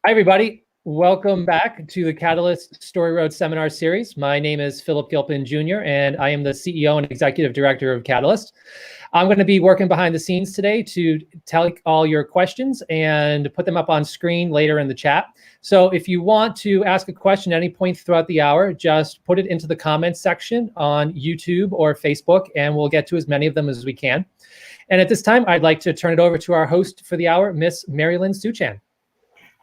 Hi, everybody. Welcome back to the Catalyst Storieroad Seminar Series. My name is Philip Gilpin Jr., and I am the CEO and Executive Director of Catalyst. I'm going to be working behind the scenes today to take all your questions and put them up on screen later in the chat. So if you want to ask a question at any point throughout the hour, just put it into the comments section on YouTube or Facebook, and we'll get to as many of them as we can. And at this time, I'd like to turn it over to our host for the hour, Miss Marilyn Suchan.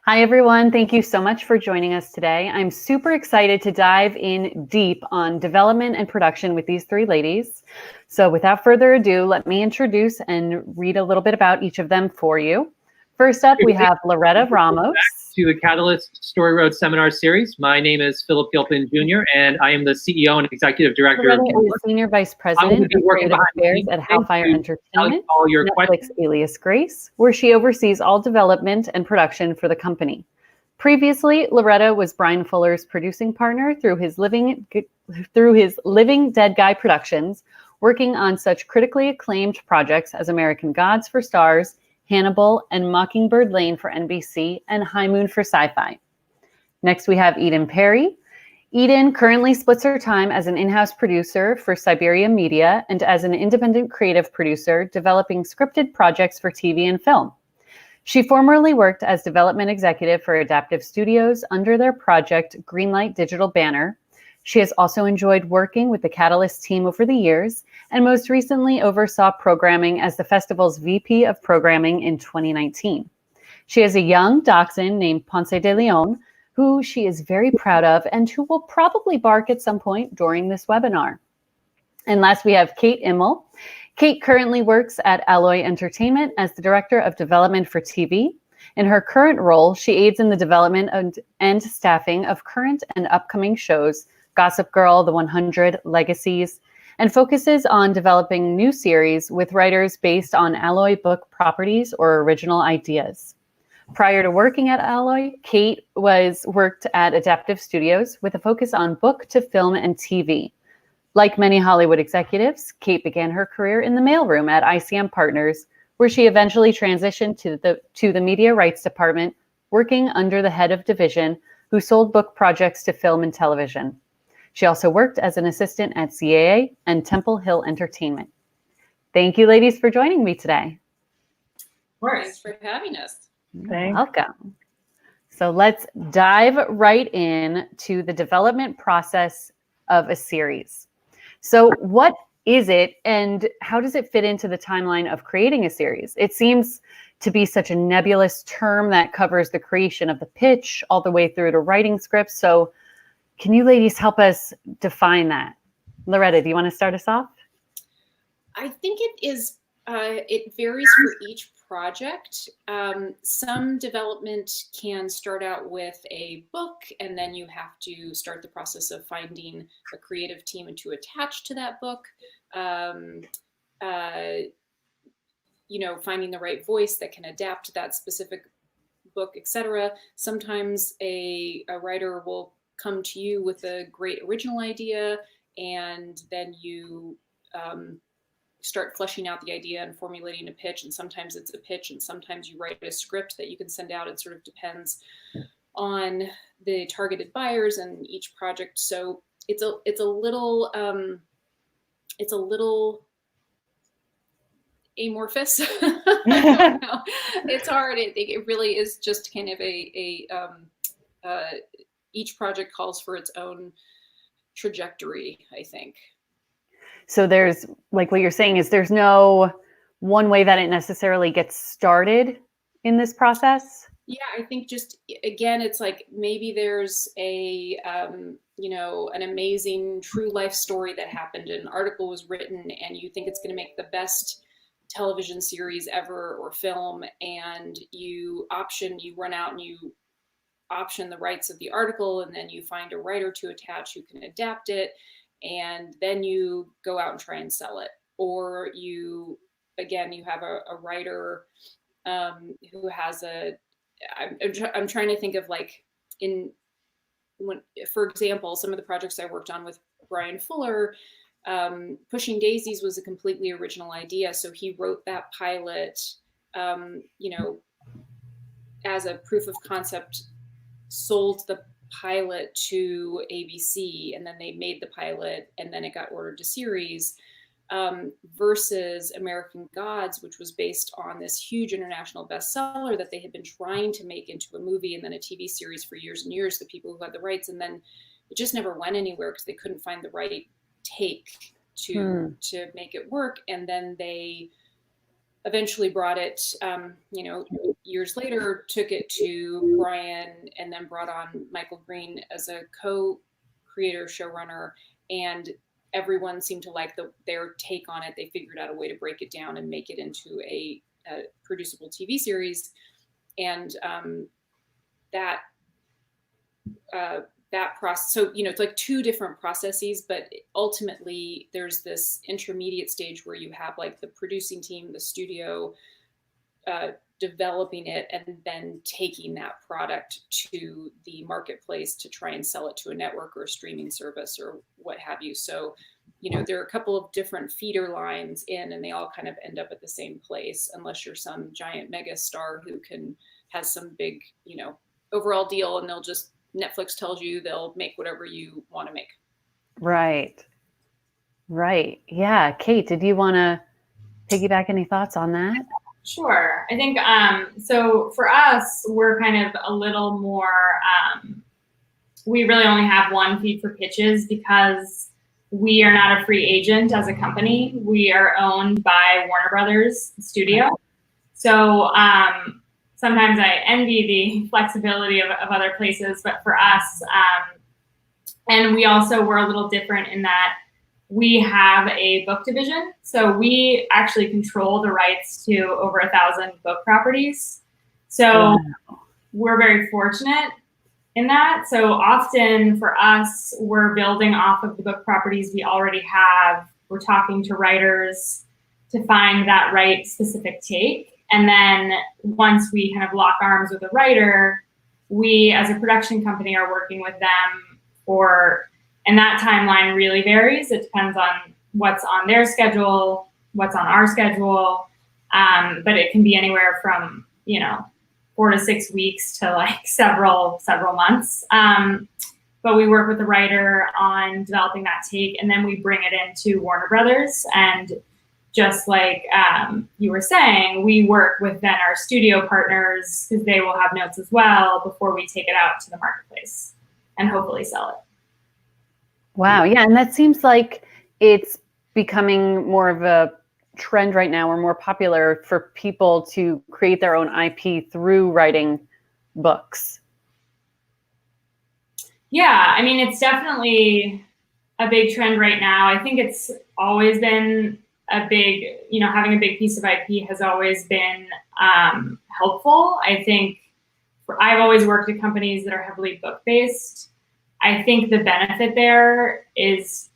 Hi, everyone. Thank you so much for joining us today. I'm super excited to dive in deep on development and production with these three ladies. So without further ado, let me introduce and read a little bit about each of them for you. First up, we have Loretta Ramos. Back to the Catalyst Storieroad Seminar Series. My name is Philip Gilpin Jr., and I am the CEO and Executive Director Loretta of is Senior Vice President of Creative Affairs at Halfire Entertainment, all your Netflix questions. Alias Grace, where she oversees all development and production for the company. Previously, Loretta was Bryan Fuller's producing partner through his Living Dead Guy Productions, working on such critically acclaimed projects as American Gods for Starz, Hannibal and Mockingbird Lane for NBC, and High Moon for SyFy. Next, we have Eden Perry. Eden currently splits her time as an in-house producer for Siberia Media and as an independent creative producer developing scripted projects for TV and film. She formerly worked as development executive for Adaptive Studios under their project Greenlight Digital banner. She has also enjoyed working with the Catalyst team over the years, and most recently oversaw programming as the festival's VP of Programming in 2019. She has a young dachshund named Ponce de Leon, who she is very proud of and who will probably bark at some point during this webinar. And last, we have Kate Imel. Kate currently works at Alloy Entertainment as the Director of Development for TV. In her current role, she aids in the development and staffing of current and upcoming shows, Gossip Girl, The 100, Legacies, and focuses on developing new series with writers based on Alloy book properties or original ideas. Prior to working at Alloy, Kate worked at Adaptive Studios with a focus on book to film and TV. Like many Hollywood executives, Kate began her career in the mailroom at ICM Partners, where she eventually transitioned to the media rights department, working under the head of division, who sold book projects to film and television. She also worked as an assistant at CAA and Temple Hill Entertainment. Thank you, ladies, for joining me today. Of course. Thanks for having us. Thanks. Welcome. So let's dive right in to the development process of a series. So what is it and how does it fit into the timeline of creating a series? It seems to be such a nebulous term that covers the creation of the pitch all the way through to writing scripts. So can you ladies help us define that? Loretta, do you want to start us off? I think it varies for each project. Some development can start out with a book, and then you have to start the process of finding a creative team to attach to that book. Finding the right voice that can adapt to that specific book, etc. Sometimes a writer will come to you with a great original idea, and then you start fleshing out the idea and formulating a pitch. And sometimes it's a pitch, and sometimes you write a script that you can send out. It sort of depends on the targeted buyers and each project. So it's a little amorphous. I don't know. It's hard. It really is just kind of each project calls for its own trajectory, I think. So there's, like what you're saying is there's no one way that it necessarily gets started in this process? Yeah, I think just, again, it's like maybe there's an amazing true life story that happened, an article was written, and you think it's going to make the best television series ever or film, and you run out and you option the rights of the article, and then you find a writer to attach who can adapt it, and then you go out and try and sell it. Or you have a writer who has I'm trying to think of for example, some of the projects I worked on with Bryan Fuller, Pushing Daisies was a completely original idea. So he wrote that pilot, as a proof of concept sold the pilot to ABC, and then they made the pilot, and then it got ordered to series, versus American Gods, which was based on this huge international bestseller that they had been trying to make into a movie and then a TV series for years and years, the people who had the rights, and then it just never went anywhere because they couldn't find the right take to make it work. And then they eventually brought it, years later, took it to Bryan, and then brought on Michael Green as a co-creator, showrunner, and everyone seemed to like their take on it. They figured out a way to break it down and make it into a producible TV series. And that process, so, it's like two different processes, but ultimately there's this intermediate stage where you have like the producing team, the studio, developing it, and then taking that product to the marketplace to try and sell it to a network or a streaming service or what have you. So, there are a couple of different feeder lines in, and they all kind of end up at the same place, unless you're some giant mega star who has some big, overall deal, and Netflix tells you they'll make whatever you want to make. Right. Yeah. Kate, did you want to piggyback any thoughts on that? Sure. I think, so for us, we're kind of a little more, we really only have one feed for pitches because we are not a free agent as a company. We are owned by Warner Brothers Studio. So sometimes I envy the flexibility of other places, but for us, and we're a little different in that we have a book division. So we actually control the rights to over 1,000 book properties. So we're very fortunate in that. So often for us, we're building off of the book properties we already have. We're talking to writers to find that right specific take. And then once we kind of lock arms with a writer, we as a production company are working with them and that timeline really varies. It depends on what's on their schedule, what's on our schedule. But it can be anywhere from, 4 to 6 weeks to like several months. But we work with the writer on developing that take, and then we bring it into Warner Brothers. And just like you were saying, we work with then our studio partners because they will have notes as well before we take it out to the marketplace and hopefully sell it. Wow. Yeah. And that seems like it's becoming more of a trend right now, or more popular for people to create their own IP through writing books. Yeah. I mean, it's definitely a big trend right now. I think it's always been a big, having a big piece of IP has always been helpful. I think I've always worked at companies that are heavily book-based. I think the benefit there is,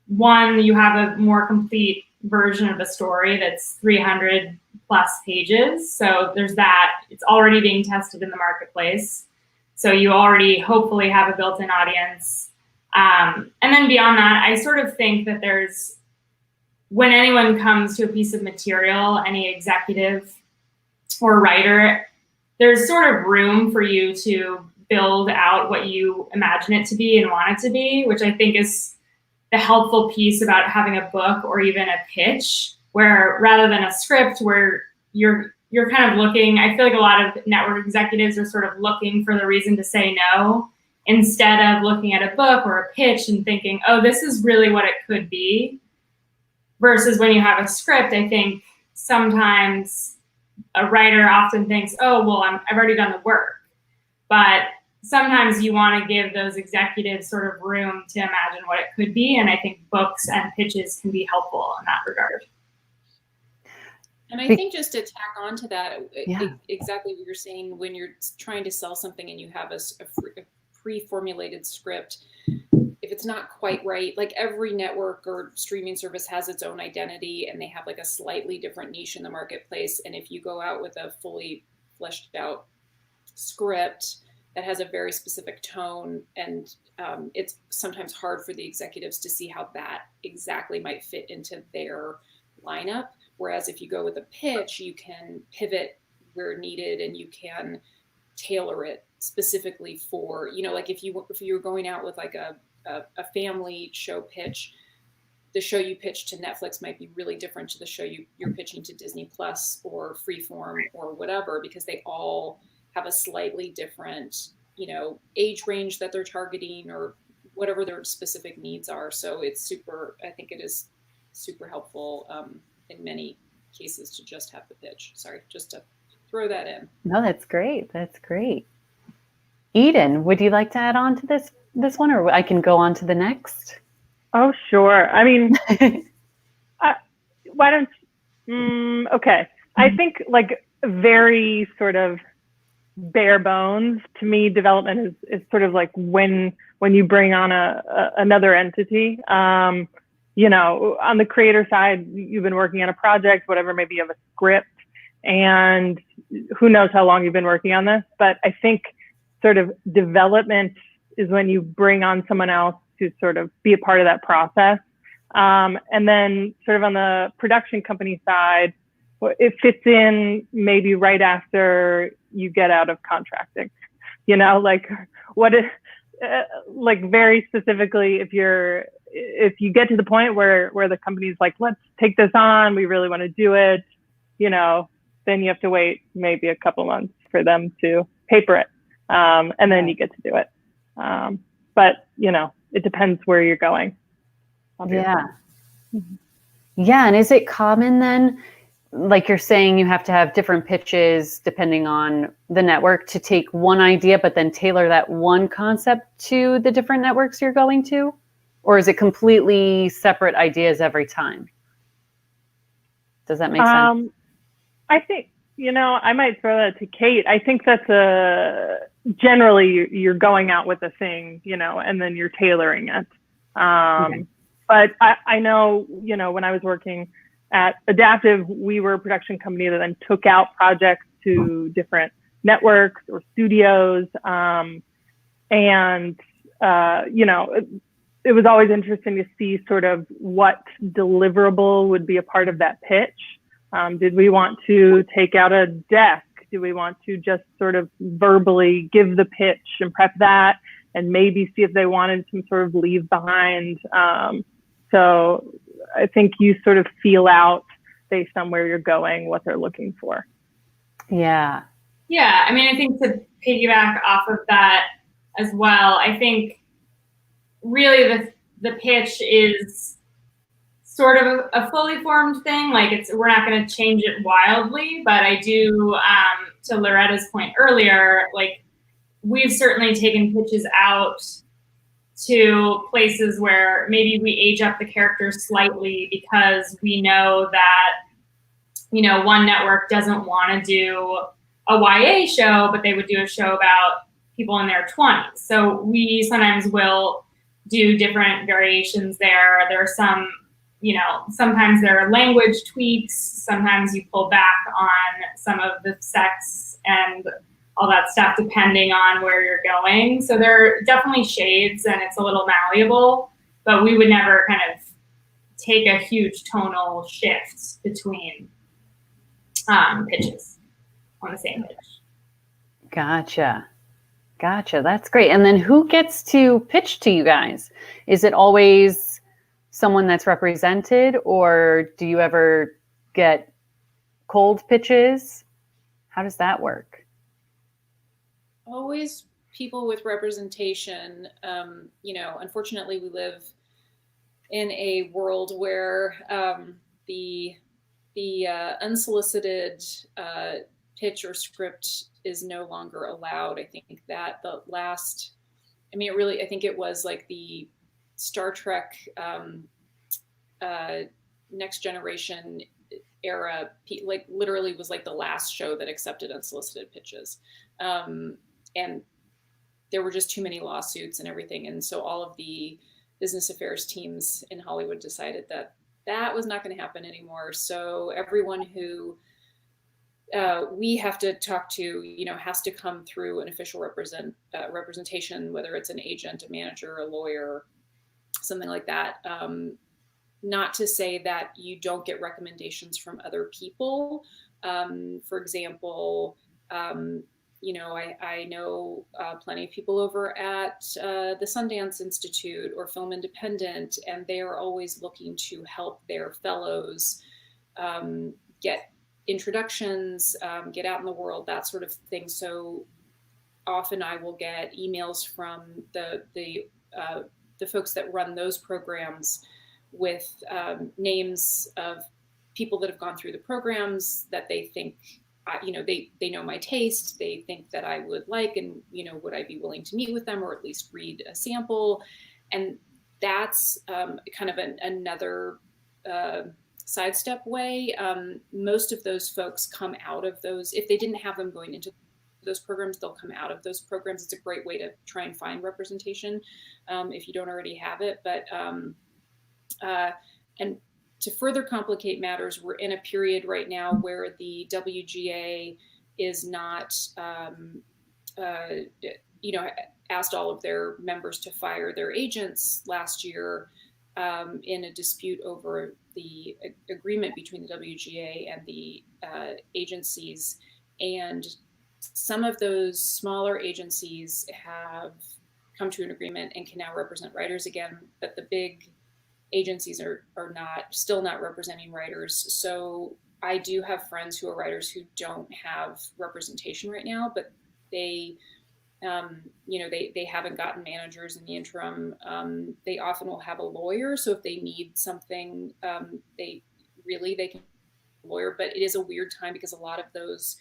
one, you have a more complete version of a story that's 300 plus pages. So there's that. It's already being tested in the marketplace. So you already hopefully have a built-in audience. And then beyond that, I sort of think that when anyone comes to a piece of material, any executive or writer, there's sort of room for you to build out what you imagine it to be and want it to be, which I think is the helpful piece about having a book or even a pitch, where rather than a script where you're kind of looking, I feel like a lot of network executives are sort of looking for the reason to say no, instead of looking at a book or a pitch and thinking, oh, this is really what it could be. Versus when you have a script, I think sometimes a writer often thinks, oh, well, I've already done the work. But sometimes you want to give those executives sort of room to imagine what it could be. And I think books and pitches can be helpful in that regard. And I think just to tack on to that, exactly what you're saying, when you're trying to sell something and you have a pre-formulated script, if it's not quite right, like every network or streaming service has its own identity and they have like a slightly different niche in the marketplace. And if you go out with a fully fleshed out script that has a very specific tone, and it's sometimes hard for the executives to see how that exactly might fit into their lineup. Whereas if you go with a pitch, you can pivot where needed and you can tailor it specifically for, like if you're going out with like a family show pitch, the show you pitch to Netflix might be really different to the show you're pitching to Disney Plus or Freeform or whatever, because they all have a slightly different, age range that they're targeting or whatever their specific needs are. So I think it is super helpful in many cases to just have the pitch. Sorry, just to throw that in. No, that's great. That's great. Eden, would you like to add on to this one, or I can go on to the next? Oh, sure. I mean, why don't, okay. I think like very sort of bare bones to me, development is sort of like when you bring on another entity. On the creator side, you've been working on a project, whatever, maybe you have a script, and who knows how long you've been working on this, but I think sort of development is when you bring on someone else to sort of be a part of that process. And then sort of on the production company side, it fits in maybe right after you get out of contracting, like what is, like very specifically, if you get to the point where the company's like, let's take this on, we really want to do it, then you have to wait maybe a couple months for them to paper it. And then you get to do it. But, it depends where you're going. Obviously. Yeah. Yeah. And is it common then, like you're saying, you have to have different pitches depending on the network to take one idea, but then tailor that one concept to the different networks you're going to? Or is it completely separate ideas every time? Does that make sense? I think, I might throw that to Kate. I think that's generally you're going out with a thing, and then you're tailoring it. Okay. But I know, when I was working at Adaptive, we were a production company that then took out projects to different networks or studios. It was always interesting to see sort of what deliverable would be a part of that pitch. Did we want to take out a deck? Do we want to just sort of verbally give the pitch and prep that and maybe see if they wanted some sort of leave behind? So I think you sort of feel out based on where you're going, what they're looking for. Yeah. Yeah. I mean, I think to piggyback off of that as well, I think really the pitch is sort of a fully formed thing. Like we're not going to change it wildly, but I do, to Loretta's point earlier, like we've certainly taken pitches out to places where maybe we age up the characters slightly because we know that, one network doesn't want to do a YA show, but they would do a show about people in their 20s. So we sometimes will do different variations there. There are some, sometimes there are language tweaks. Sometimes you pull back on some of the sex and all that stuff, depending on where you're going. So there are definitely shades and it's a little malleable, but we would never kind of take a huge tonal shift between pitches on the same pitch. Gotcha. That's great. And then who gets to pitch to you guys? Is it always someone that's represented, or do you ever get cold pitches? How does that work? Always people with representation. Unfortunately, we live in a world where the unsolicited pitch or script is no longer allowed. I think that I think it was like the Star Trek Next Generation era, like literally was like the last show that accepted unsolicited pitches. And there were just too many lawsuits and everything. And so all of the business affairs teams in Hollywood decided that was not going to happen anymore. So everyone who we have to talk to, has to come through an official representation, whether it's an agent, a manager, a lawyer, something like that. Not to say that you don't get recommendations from other people. For example, I know plenty of people over at the Sundance Institute or Film Independent, and they are always looking to help their fellows get introductions, get out in the world, that sort of thing. So often I will get emails from the folks that run those programs with names of people that have gone through the programs that they think, they know my taste, they think that I would like, and, would I be willing to meet with them or at least read a sample? And that's kind of another sidestep way. Most of those folks come out of those, if they didn't have them going into those programs, they'll come out of those programs. It's a great way to try and find representation if you don't already have it. But and to further complicate matters, we're in a period right now where the WGA is not, asked all of their members to fire their agents last year in a dispute over the agreement between the WGA and the agencies. And some of those smaller agencies have come to an agreement and can now represent writers again, but the big agencies are still not representing writers. So I do have friends who are writers who don't have representation right now, but they haven't gotten managers in the interim. They often will have a lawyer. So if they need something, they can lawyer, but it is a weird time because a lot of those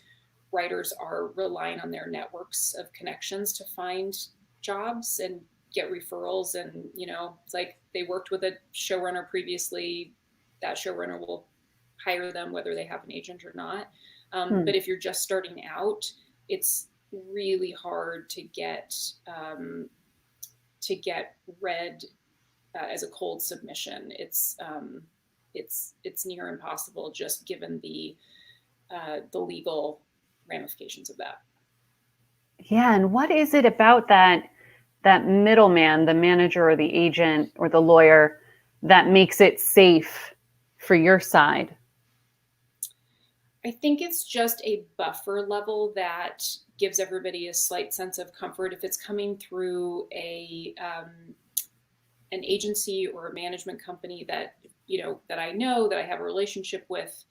writers are relying on their networks of connections to find jobs and get referrals. And, it's like they worked with a showrunner previously, that showrunner will hire them whether they have an agent or not. But if you're just starting out, it's really hard to get read as a cold submission. It's near impossible, just given the legal ramifications of that. Yeah, and what is it about that middleman, the manager or the agent or the lawyer, that makes it safe for your side? I think it's just a buffer level that gives everybody a slight sense of comfort. If it's coming through an agency or a management company that that I know, that I have a relationship with,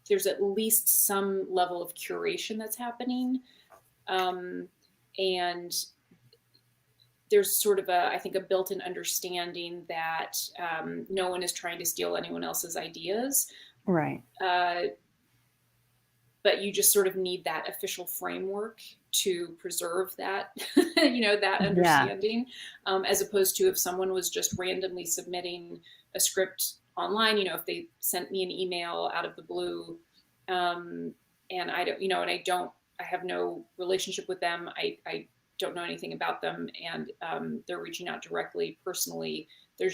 there's at least some level of curation that's happening. And there's sort of I think a built-in understanding that no one is trying to steal anyone else's ideas. Right. But you just sort of need that official framework to preserve that, that understanding, as opposed to if someone was just randomly submitting a script online, if they sent me an email out of the blue, and I don't, I have no relationship with them. I don't know anything about them, and they're reaching out directly, personally. There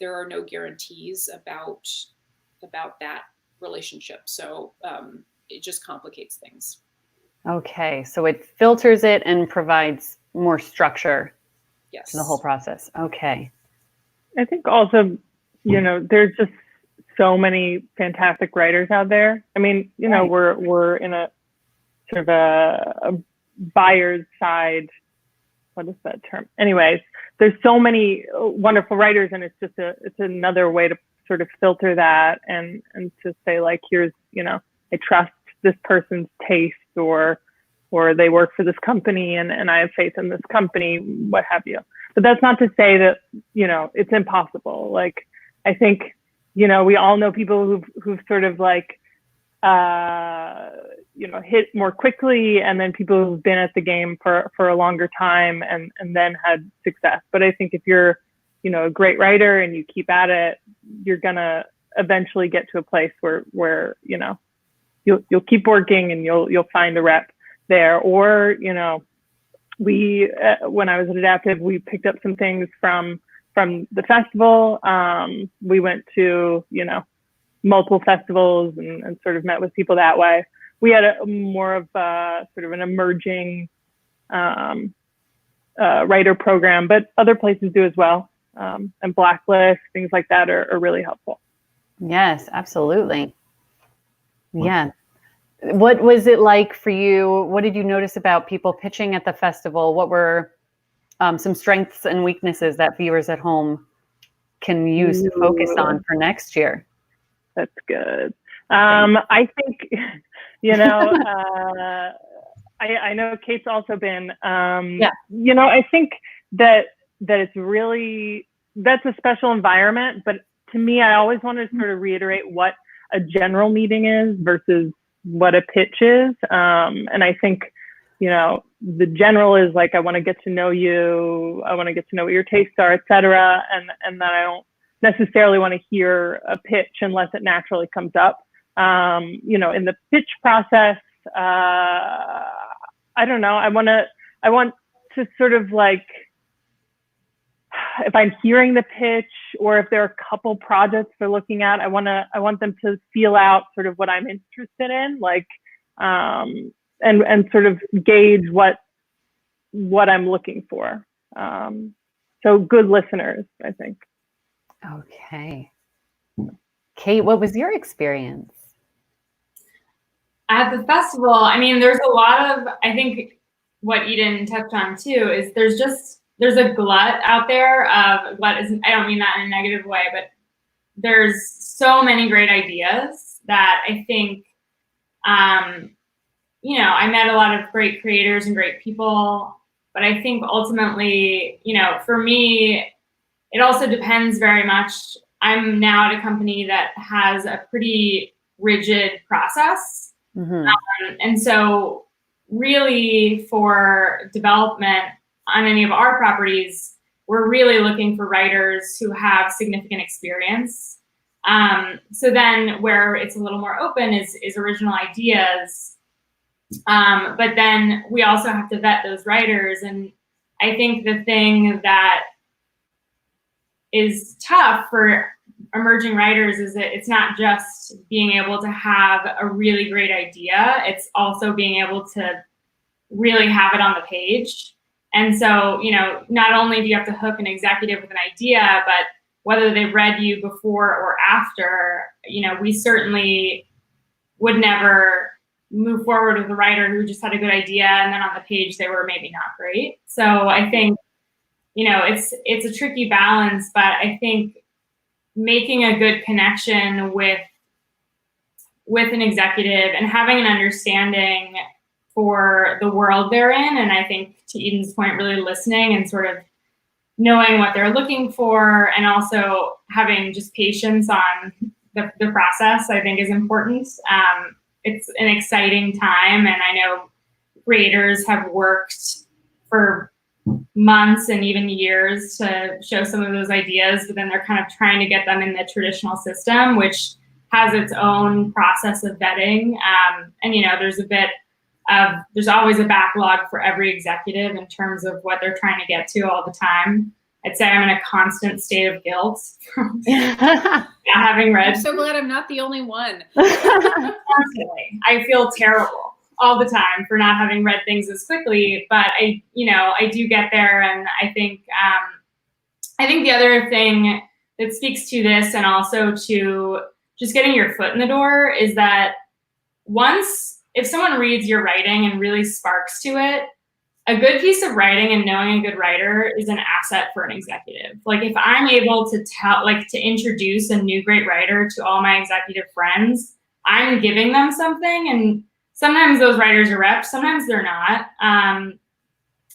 are no guarantees about that relationship. So it just complicates things. Okay, so it filters it and provides more structure to the whole process. Okay. I think also, there's just so many fantastic writers out there. I mean, right. we're in a sort of a buyer's side. What is that term? Anyways, there's so many wonderful writers, and it's another way to sort of filter that and to say, like, here's, I trust this person's taste, or they work for this company and I have faith in this company, what have you. But that's not to say that, it's impossible. Like, I think, we all know people who've sort of like, hit more quickly, and then people who've been at the game for a longer time and then had success. But I think if you're, a great writer and you keep at it, you're gonna eventually get to a place where you'll keep working and you'll find a rep there. Or, we, when I was at Adaptive, we picked up some things from the festival. We went to, multiple festivals and sort of met with people that way. We had a more of sort of an emerging writer program, but other places do as well. And Blacklist, things like that are really helpful. Yes, absolutely. Yeah. What was it like for you? What did you notice about people pitching at the festival? What were some strengths and weaknesses that viewers at home can use to focus on for next year? That's good. I think, you know, I know Kate's also been, you know, I think that it's really, that's a special environment, but to me, I always want to sort of reiterate what a general meeting is versus what a pitch is. And I think, you know, the general is like, I want to get to know you. I want to get to know what your tastes are, et cetera. And then I don't necessarily want to hear a pitch unless it naturally comes up. You know, in the pitch process, I don't know. I want to sort of like, if I'm hearing the pitch or if there are a couple projects they're looking at, I want them to feel out sort of what I'm interested in, like, and sort of gauge what I'm looking for. So good listeners, I think. Okay. Kate, what was your experience? At the festival, I mean, there's a lot of, I think what Eden touched on too, is there's a glut out there of glut isn't, I don't mean that in a negative way, but there's so many great ideas that I think, you know, I met a lot of great creators and great people, but I think ultimately, you know, for me, it also depends very much. I'm now at a company that has a pretty rigid process. Mm-hmm. And so really for development on any of our properties, we're really looking for writers who have significant experience. So then where it's a little more open is original ideas. But then we also have to vet those writers. And I think the thing that is tough for emerging writers is that it's not just being able to have a really great idea, it's also being able to really have it on the page. And so, you know, not only do you have to hook an executive with an idea, but whether they read you before or after, you know, we certainly would never move forward with a writer who just had a good idea and then on the page they were maybe not great. So I think, you know, it's a tricky balance, but I think making a good connection with an executive and having an understanding for the world they're in, and I think to Eden's point, really listening and sort of knowing what they're looking for, and also having just patience on the process, I think is important. It's an exciting time, and I know creators have worked for months and even years to show some of those ideas, but then they're kind of trying to get them in the traditional system, which has its own process of vetting. And, you know, there's always a backlog for every executive in terms of what they're trying to get to all the time. I'd say I'm in a constant state of guilt from not having read. I'm so glad I'm not the only one. Constantly. I feel terrible all the time for not having read things as quickly, but I do get there. And I think the other thing that speaks to this and also to just getting your foot in the door is that if someone reads your writing and really sparks to it, a good piece of writing and knowing a good writer is an asset for an executive. Like if I'm able to introduce a new great writer to all my executive friends, I'm giving them something. And sometimes those writers are reps, sometimes they're not.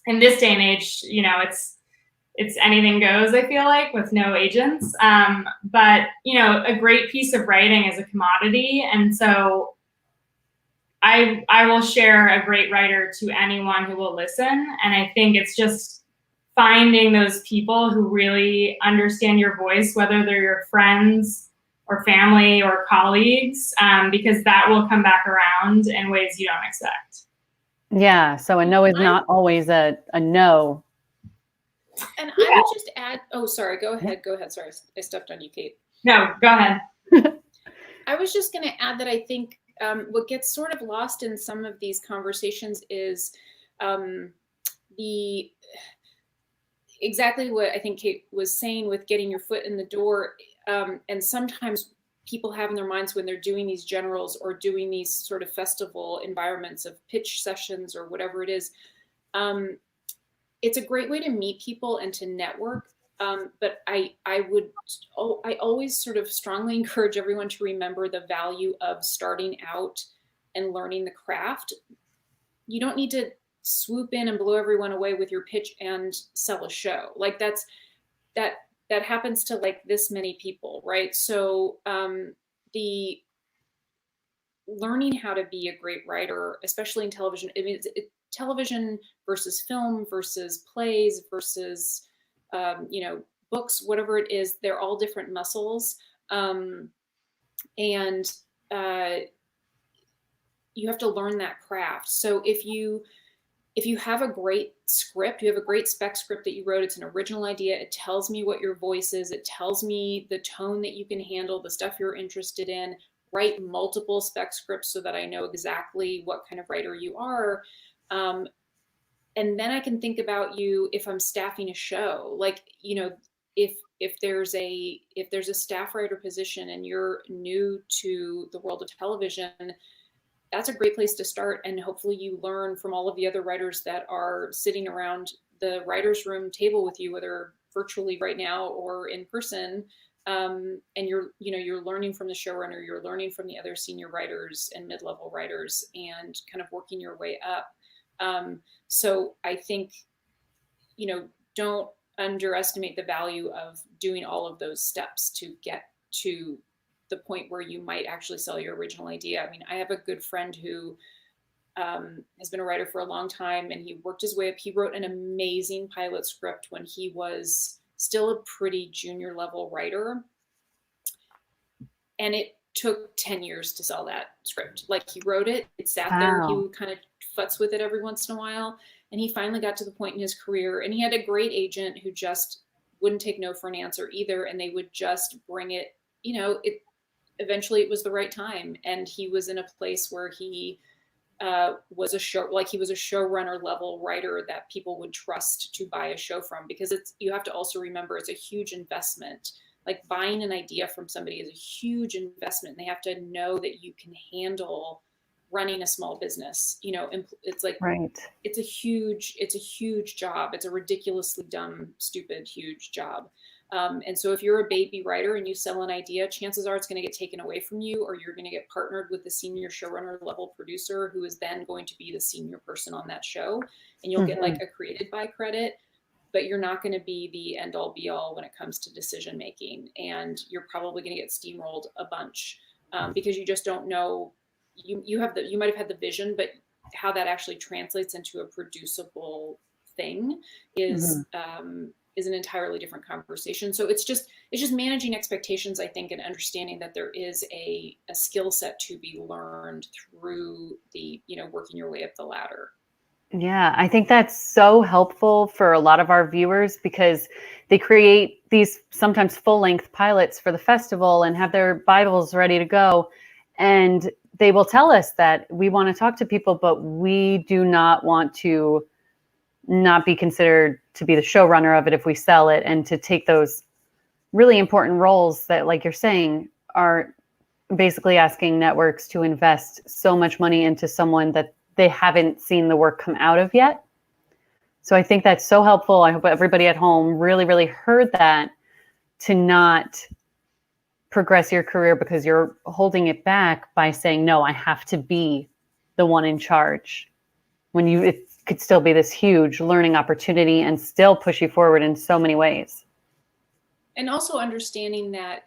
In this day and age, you know, it's anything goes, I feel like, with no agents. But, you know, a great piece of writing is a commodity. And so I will share a great writer to anyone who will listen. And I think it's just finding those people who really understand your voice, whether they're your friends or family or colleagues, because that will come back around in ways you don't expect. Yeah. So a no is not always a no. And I would just add, oh, sorry, go ahead. Sorry, I stepped on you, Kate. No, go ahead. I was just going to add that I think what gets sort of lost in some of these conversations is exactly what I think Kate was saying with getting your foot in the door. And sometimes people have in their minds when they're doing these generals or doing these sort of festival environments of pitch sessions or whatever it is. It's a great way to meet people and to network. But I always sort of strongly encourage everyone to remember the value of starting out and learning the craft. You don't need to swoop in and blow everyone away with your pitch and sell a show. Like that happens to like this many people, right? So the learning how to be a great writer, especially in television, I mean, television versus film versus plays versus, books, whatever it is, they're all different muscles. And you have to learn that craft. So if you have a great script, you have a great spec script that you wrote, it's an original idea, it tells me what your voice is, it tells me the tone that you can handle, the stuff you're interested in, write multiple spec scripts so that I know exactly what kind of writer you are. And then I can think about you if I'm staffing a show, like, if there's a staff writer position and you're new to the world of television, that's a great place to start. And hopefully you learn from all of the other writers that are sitting around the writer's room table with you, whether virtually right now or in person. And you're learning from the showrunner, you're learning from the other senior writers and mid-level writers and kind of working your way up. So I think, don't underestimate the value of doing all of those steps to get to the point where you might actually sell your original idea. I mean, I have a good friend who has been a writer for a long time, and he worked his way up. He wrote an amazing pilot script when he was still a pretty junior level writer. And it took 10 years to sell that script. Like, he wrote it, it sat there, he would kind of futz with it every once in a while. And he finally got to the point in his career, and he had a great agent who just wouldn't take no for an answer either. And they would just bring it, eventually it was the right time. And he was in a place where he was a showrunner level writer that people would trust to buy a show from, because you have to also remember it's a huge investment. Like, buying an idea from somebody is a huge investment. And they have to know that you can handle running a small business. It's like, right. It's a huge job. It's a ridiculously dumb, stupid, huge job. And so if you're a baby writer and you sell an idea, chances are it's going to get taken away from you, or you're going to get partnered with the senior showrunner level producer, who is then going to be the senior person on that show. And you'll get like a created by credit, but you're not going to be the end all be all when it comes to decision making. And you're probably going to get steamrolled a bunch because you just don't know. You might have had the vision, but how that actually translates into a producible thing is an entirely different conversation. So it's just managing expectations, I think, and understanding that there is a skill set to be learned through the, working your way up the ladder. Yeah, I think that's so helpful for a lot of our viewers, because they create these sometimes full-length pilots for the festival and have their Bibles ready to go. And they will tell us that we want to talk to people, but we do not want to not be considered to be the showrunner of it if we sell it, and to take those really important roles that, like you're saying, are basically asking networks to invest so much money into someone that they haven't seen the work come out of yet. So I think that's so helpful. I hope everybody at home really, really heard that, to not progress your career because you're holding it back by saying, no, I have to be the one in charge, when it could still be this huge learning opportunity and still push you forward in so many ways. And also understanding that,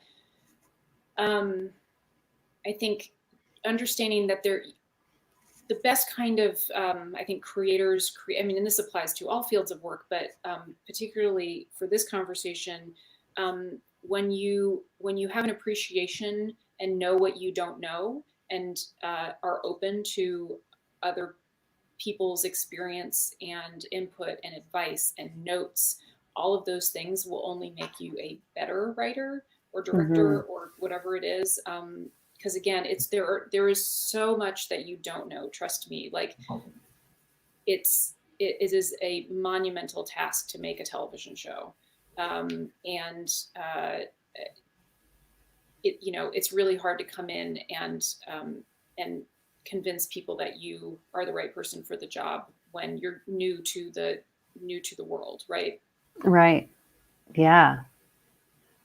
I think understanding that the best kind of, I think creators, and this applies to all fields of work, but particularly for this conversation, when you have an appreciation and know what you don't know, and are open to other people's experience and input and advice and notes, all of those things will only make you a better writer or director or whatever it is. Because again, there is so much that you don't know. Trust me, like it is a monumental task to make a television show, and it's really hard to come in and convince people that you are the right person for the job when you're new to the world, right? Right. Yeah.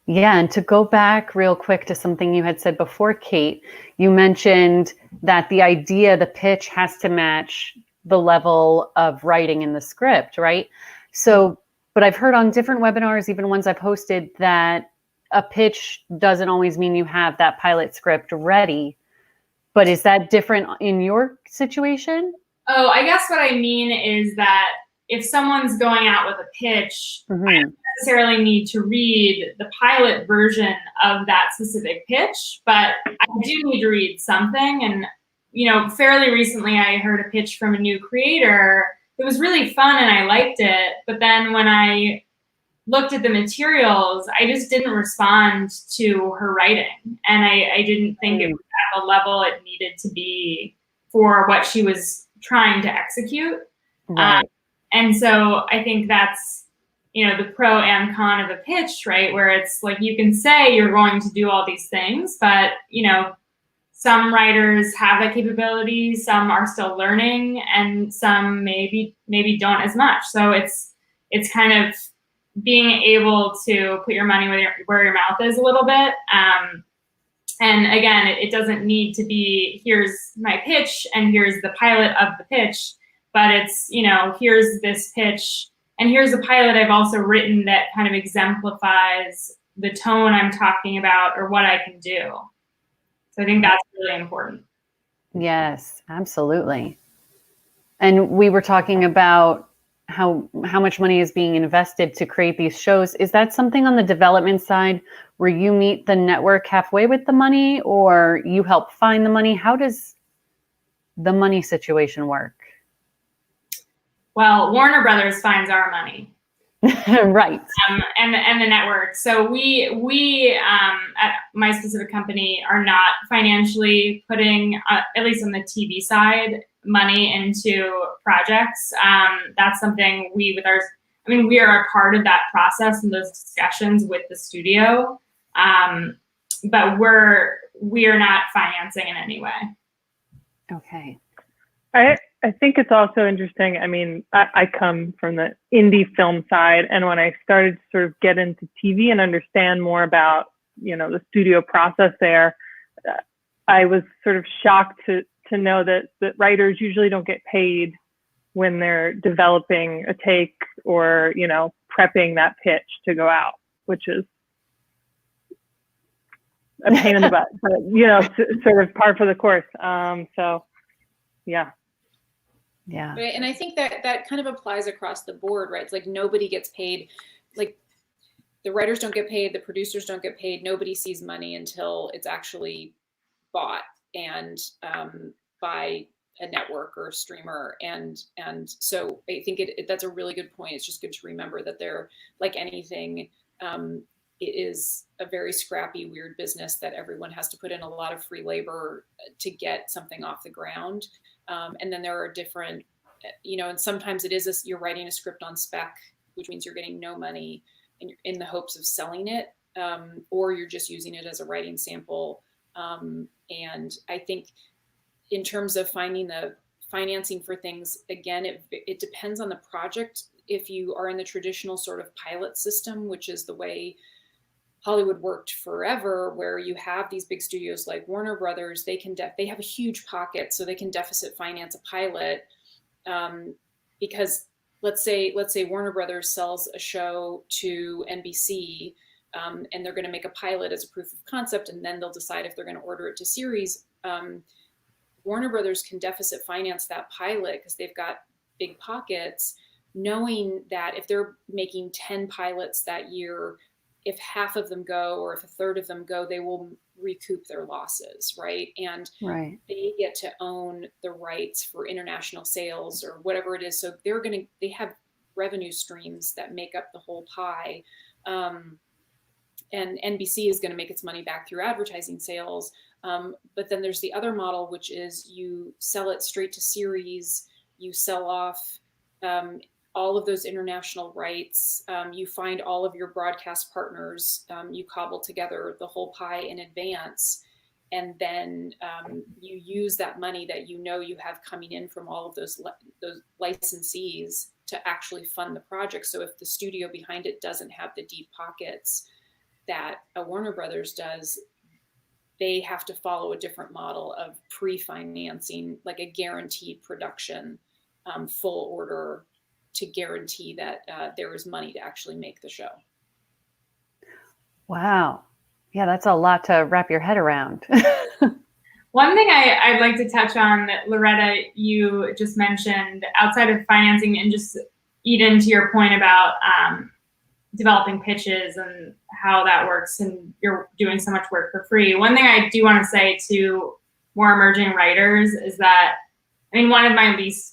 Yeah. And to go back real quick to something you had said before, Kate, you mentioned that the pitch has to match the level of writing in the script, right? So, but I've heard on different webinars, even ones I've hosted, that a pitch doesn't always mean you have that pilot script ready. But is that different in your situation? Oh, I guess what I mean is that if someone's going out with a pitch, I don't necessarily need to read the pilot version of that specific pitch, but I do need to read something. And, fairly recently I heard a pitch from a new creator. It was really fun and I liked it. But then when I looked at the materials, I just didn't respond to her writing. And I didn't think it was at the level it needed to be for what she was trying to execute. Right. And so I think that's, the pro and con of a pitch, right? Where it's like, you can say you're going to do all these things, but, some writers have that capability, some are still learning, and some maybe don't as much. So it's kind of being able to put your money where your mouth is a little bit. And again, it doesn't need to be, here's my pitch and here's the pilot of the pitch, but it's, here's this pitch and here's a pilot I've also written that kind of exemplifies the tone I'm talking about or what I can do. So I think that's really important. Yes, absolutely. And we were talking about how much money is being invested to create these shows. Is that something on the development side where you meet the network halfway with the money, or you help find the money? How does the money situation work? Well, Warner Brothers finds our money. Right. And the network. So we at my specific company are not financially putting, at least on the TV side, money into projects. That's something we are a part of that process and those discussions with the studio. But we are not financing in any way. Okay. I think it's also interesting. I mean, I come from the indie film side, and when I started to sort of get into TV and understand more about, the studio process there, I was sort of shocked to know that writers usually don't get paid when they're developing a take or, prepping that pitch to go out, which is a pain in the butt, but, sort of par for the course. So, yeah. Yeah. Right. And I think that kind of applies across the board, right? It's like nobody gets paid. Like the writers don't get paid, the producers don't get paid. Nobody sees money until it's actually bought and by a network or a streamer. And so I think that's a really good point. It's just good to remember that they're, like anything, it is a very scrappy, weird business that everyone has to put in a lot of free labor to get something off the ground. And then there are different, and sometimes it is you're writing a script on spec, which means you're getting no money and you're in the hopes of selling it, or you're just using it as a writing sample. And I think in terms of finding the financing for things, again, it depends on the project. If you are in the traditional sort of pilot system, which is the way Hollywood worked forever, where you have these big studios like Warner Brothers, they have a huge pocket, so they can deficit finance a pilot. Because let's say Warner Brothers sells a show to NBC, and they're going to make a pilot as a proof of concept, and then they'll decide if they're going to order it to series. Warner Brothers can deficit finance that pilot because they've got big pockets, knowing that if they're making 10 pilots that year, if half of them go or if a third of them go, they will recoup their losses, right? And they get to own the rights for international sales or whatever it is. So they have revenue streams that make up the whole pie. And NBC is going to make its money back through advertising sales. But then there's the other model, which is you sell it straight to series, you sell off all of those international rights. You find all of your broadcast partners. You cobble together the whole pie in advance. And then you use that money that you have coming in from all of those licensees to actually fund the project. So if the studio behind it doesn't have the deep pockets that a Warner Brothers does, they have to follow a different model of pre-financing, like a guaranteed production, full order, to guarantee that there is money to actually make the show. Wow. Yeah, that's a lot to wrap your head around. One thing I'd like to touch on that, Loretta, you just mentioned, outside of financing, and just Eden, to your point about developing pitches and how that works, and you're doing so much work for free. One thing I do want to say to more emerging writers is that, I mean, one of my least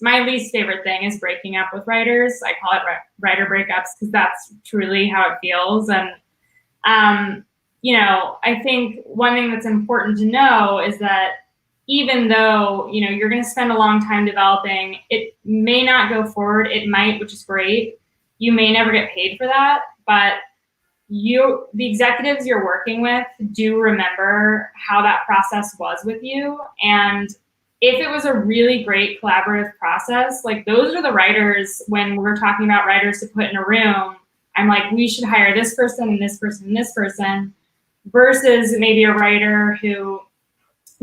favorite thing is breaking up with writers. I call it writer breakups because that's truly how it feels. And you know, I think one thing that's important to know is that even though, you know, you're going to spend a long time developing, it may not go forward. It might, which is great. You may never get paid for that, but the executives you're working with do remember how that process was with you. And if it was a really great collaborative process, like those are the writers, when we're talking about writers to put in a room, I'm like, we should hire this person and this person and this person, versus maybe a writer who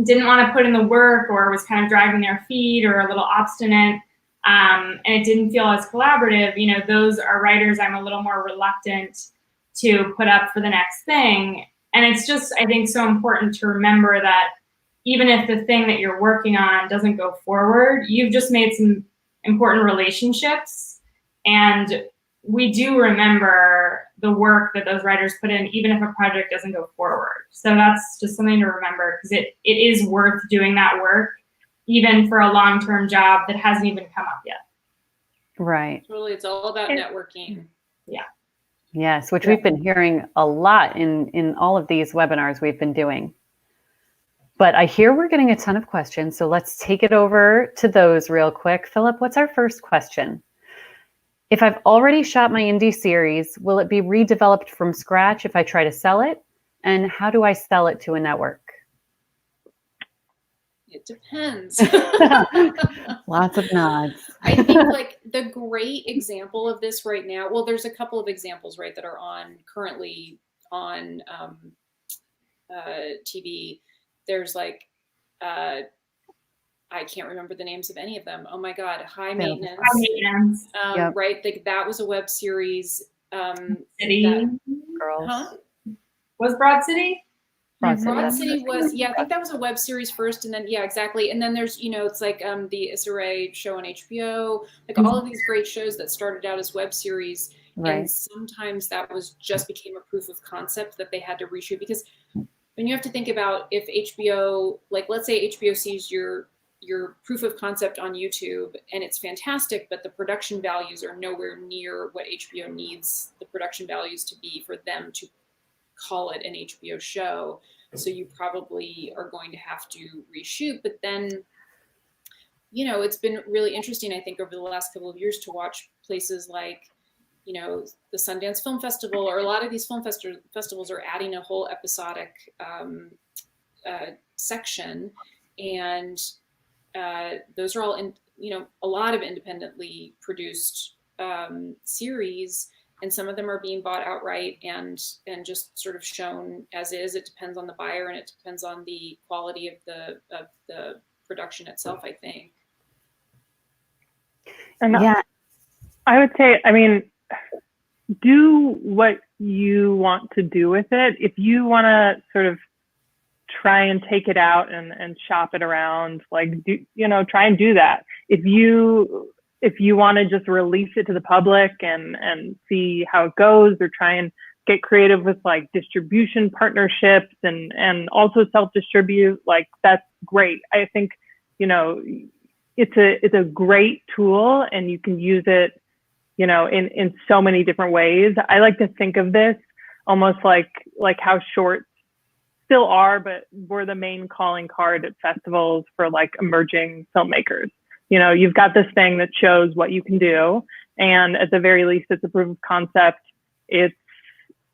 didn't want to put in the work or was kind of dragging their feet or a little obstinate, and it didn't feel as collaborative. You know, those are writers I'm a little more reluctant to put up for the next thing. And it's just, I think, so important to remember that even if the thing that you're working on doesn't go forward, you've just made some important relationships. And we do remember the work that those writers put in, even if a project doesn't go forward. So that's just something to remember, because it is worth doing that work, even for a long-term job that hasn't even come up yet. Right. Totally. It's all about networking. Yeah. Yes, which we've been hearing a lot in all of these webinars we've been doing. But I hear we're getting a ton of questions, so let's take it over to those real quick. Philip, what's our first question? If I've already shot my indie series, will it be redeveloped from scratch if I try to sell it? And how do I sell it to a network? It depends. Lots of nods. I think like the great example of this right now, well, there's a couple of examples, right, that are currently on TV. There's like, I can't remember the names of any of them. Oh my God, High Maintenance. High Maintenance. Yep. Right, like that was a web series. City Girls. Huh? Was Broad City? Broad City was, yeah, I think that was a web series first, and then, yeah, exactly. And then there's, you know, it's like the Issa Rae show on HBO, like all of these great shows that started out as web series. Right. And sometimes that was just became a proof of concept that they had to reshoot, because when you have to think about if HBO, like let's say HBO sees your proof of concept on YouTube and it's fantastic, but the production values are nowhere near what HBO needs the production values to be for them to call it an HBO show. So you probably are going to have to reshoot. But then, you know, it's been really interesting, I think, over the last couple of years to watch places like, you know, the Sundance Film Festival, or a lot of these film festivals are adding a whole episodic section. And those are all, you know, a lot of independently produced series, and some of them are being bought outright and just sort of shown as is. It depends on the buyer, and it depends on the quality of the production itself, I think. And Yeah. I would say, I mean, do what you want to do with it. If you want to sort of try and take it out and shop it around, like, try and do that. If you want to just release it to the public and see how it goes, or try and get creative with like distribution partnerships and also self-distribute, like, that's great. I think, you know, it's a great tool, and you can use it, you know, in so many different ways. I like to think of this almost like how shorts still are, but were the main calling card at festivals for like emerging filmmakers. You know, you've got this thing that shows what you can do, And at the very least, it's a proof of concept. It's,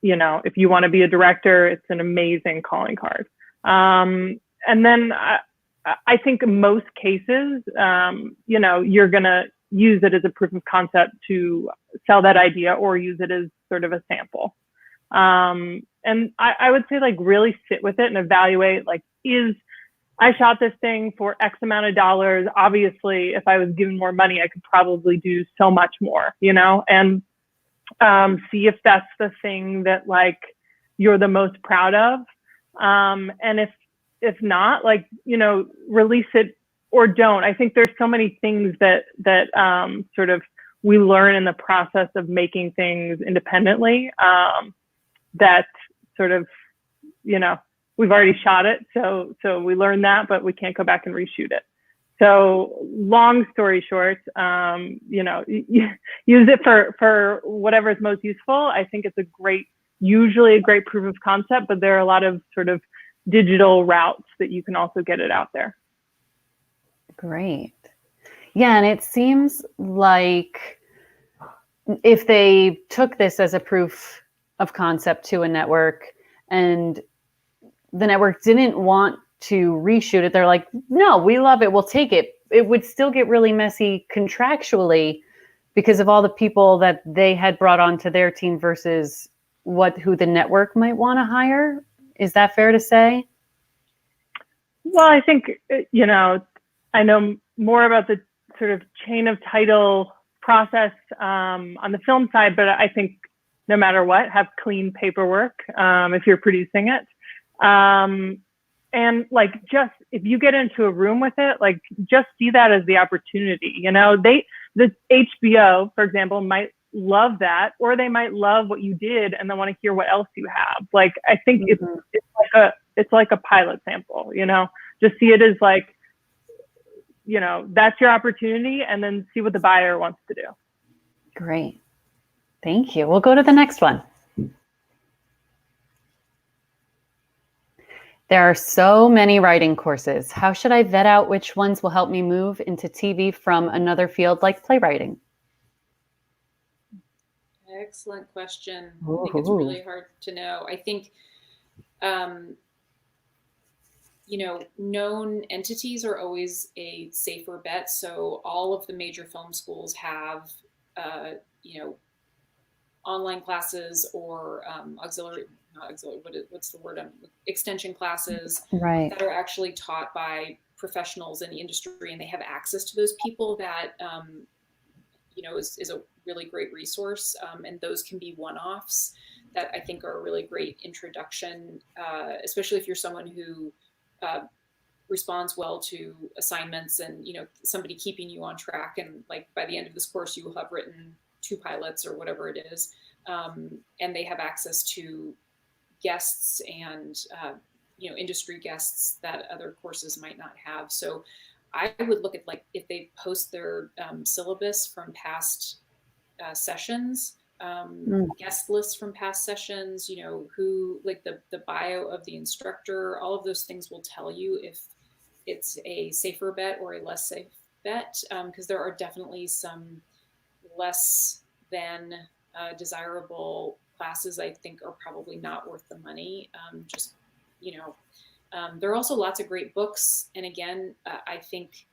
you know, if you want to be a director, it's an amazing calling card. And then I think in most cases, you know, you're going to use it as a proof of concept to sell that idea or use it as sort of a sample. And I would say, like, really sit with it and evaluate, like, I shot this thing for X amount of dollars. Obviously, if I was given more money, I could probably do so much more, you know, and see if that's the thing that, like, you're the most proud of. And if not, like, you know, release it or don't. I think there's so many things that sort of we learn in the process of making things independently, that sort of, you know, we've already shot it. So we learned that, but we can't go back and reshoot it. So long story short, you know, use it for whatever is most useful. I think it's usually a great proof of concept, but there are a lot of sort of digital routes that you can also get it out there. Great. Yeah, and it seems like if they took this as a proof of concept to a network and the network didn't want to reshoot it, they're like, no, we love it, we'll take it. It would still get really messy contractually because of all the people that they had brought onto their team versus who the network might want to hire. Is that fair to say? Well, I think, you know, I know more about the sort of chain of title process on the film side, but I think no matter what, have clean paperwork if you're producing it. And, like, just if you get into a room with it, like, just see that as the opportunity. You know, the HBO, for example, might love that, or they might love what you did and then want to hear what else you have. Like, I think it's like a pilot sample, you know, just see it as, like, you know, that's your opportunity, and then see what the buyer wants to do. Great. Thank you. We'll go to the next one. There are so many writing courses. How should I vet out which ones will help me move into TV from another field like playwriting? Excellent question. I think it's really hard to know. I think, you know, known entities are always a safer bet. So all of the major film schools have, you know, online classes or extension classes that are actually taught by professionals in the industry, and they have access to those people that, you know, is a really great resource. And those can be one-offs that I think are a really great introduction, especially if you're someone who responds well to assignments and, you know, somebody keeping you on track. And, like, by the end of this course, you will have written 2 pilots or whatever it is. And they have access to guests and, you know, industry guests that other courses might not have. So I would look at, like, if they post their syllabus from past sessions, guest lists from past sessions, you know, who, like, the bio of the instructor, all of those things will tell you if it's a safer bet or a less safe bet, because there are definitely some less than desirable classes I think are probably not worth the money. Just, you know, there are also lots of great books. And again, I think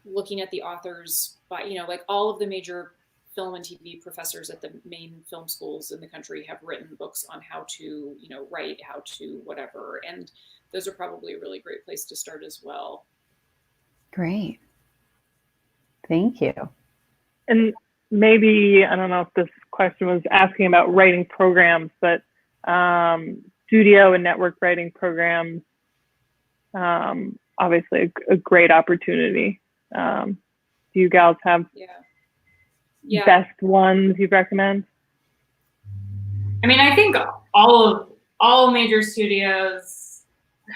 looking at the authors, by, you know, like, all of the major film and TV professors at the main film schools in the country have written books on how to, you know, write, how to whatever. And those are probably a really great place to start as well. Great. Thank you. And maybe, I don't know if this question was asking about writing programs, but studio and network writing programs, obviously a great opportunity. Do you gals have best ones you'd recommend? I mean, I think all major studios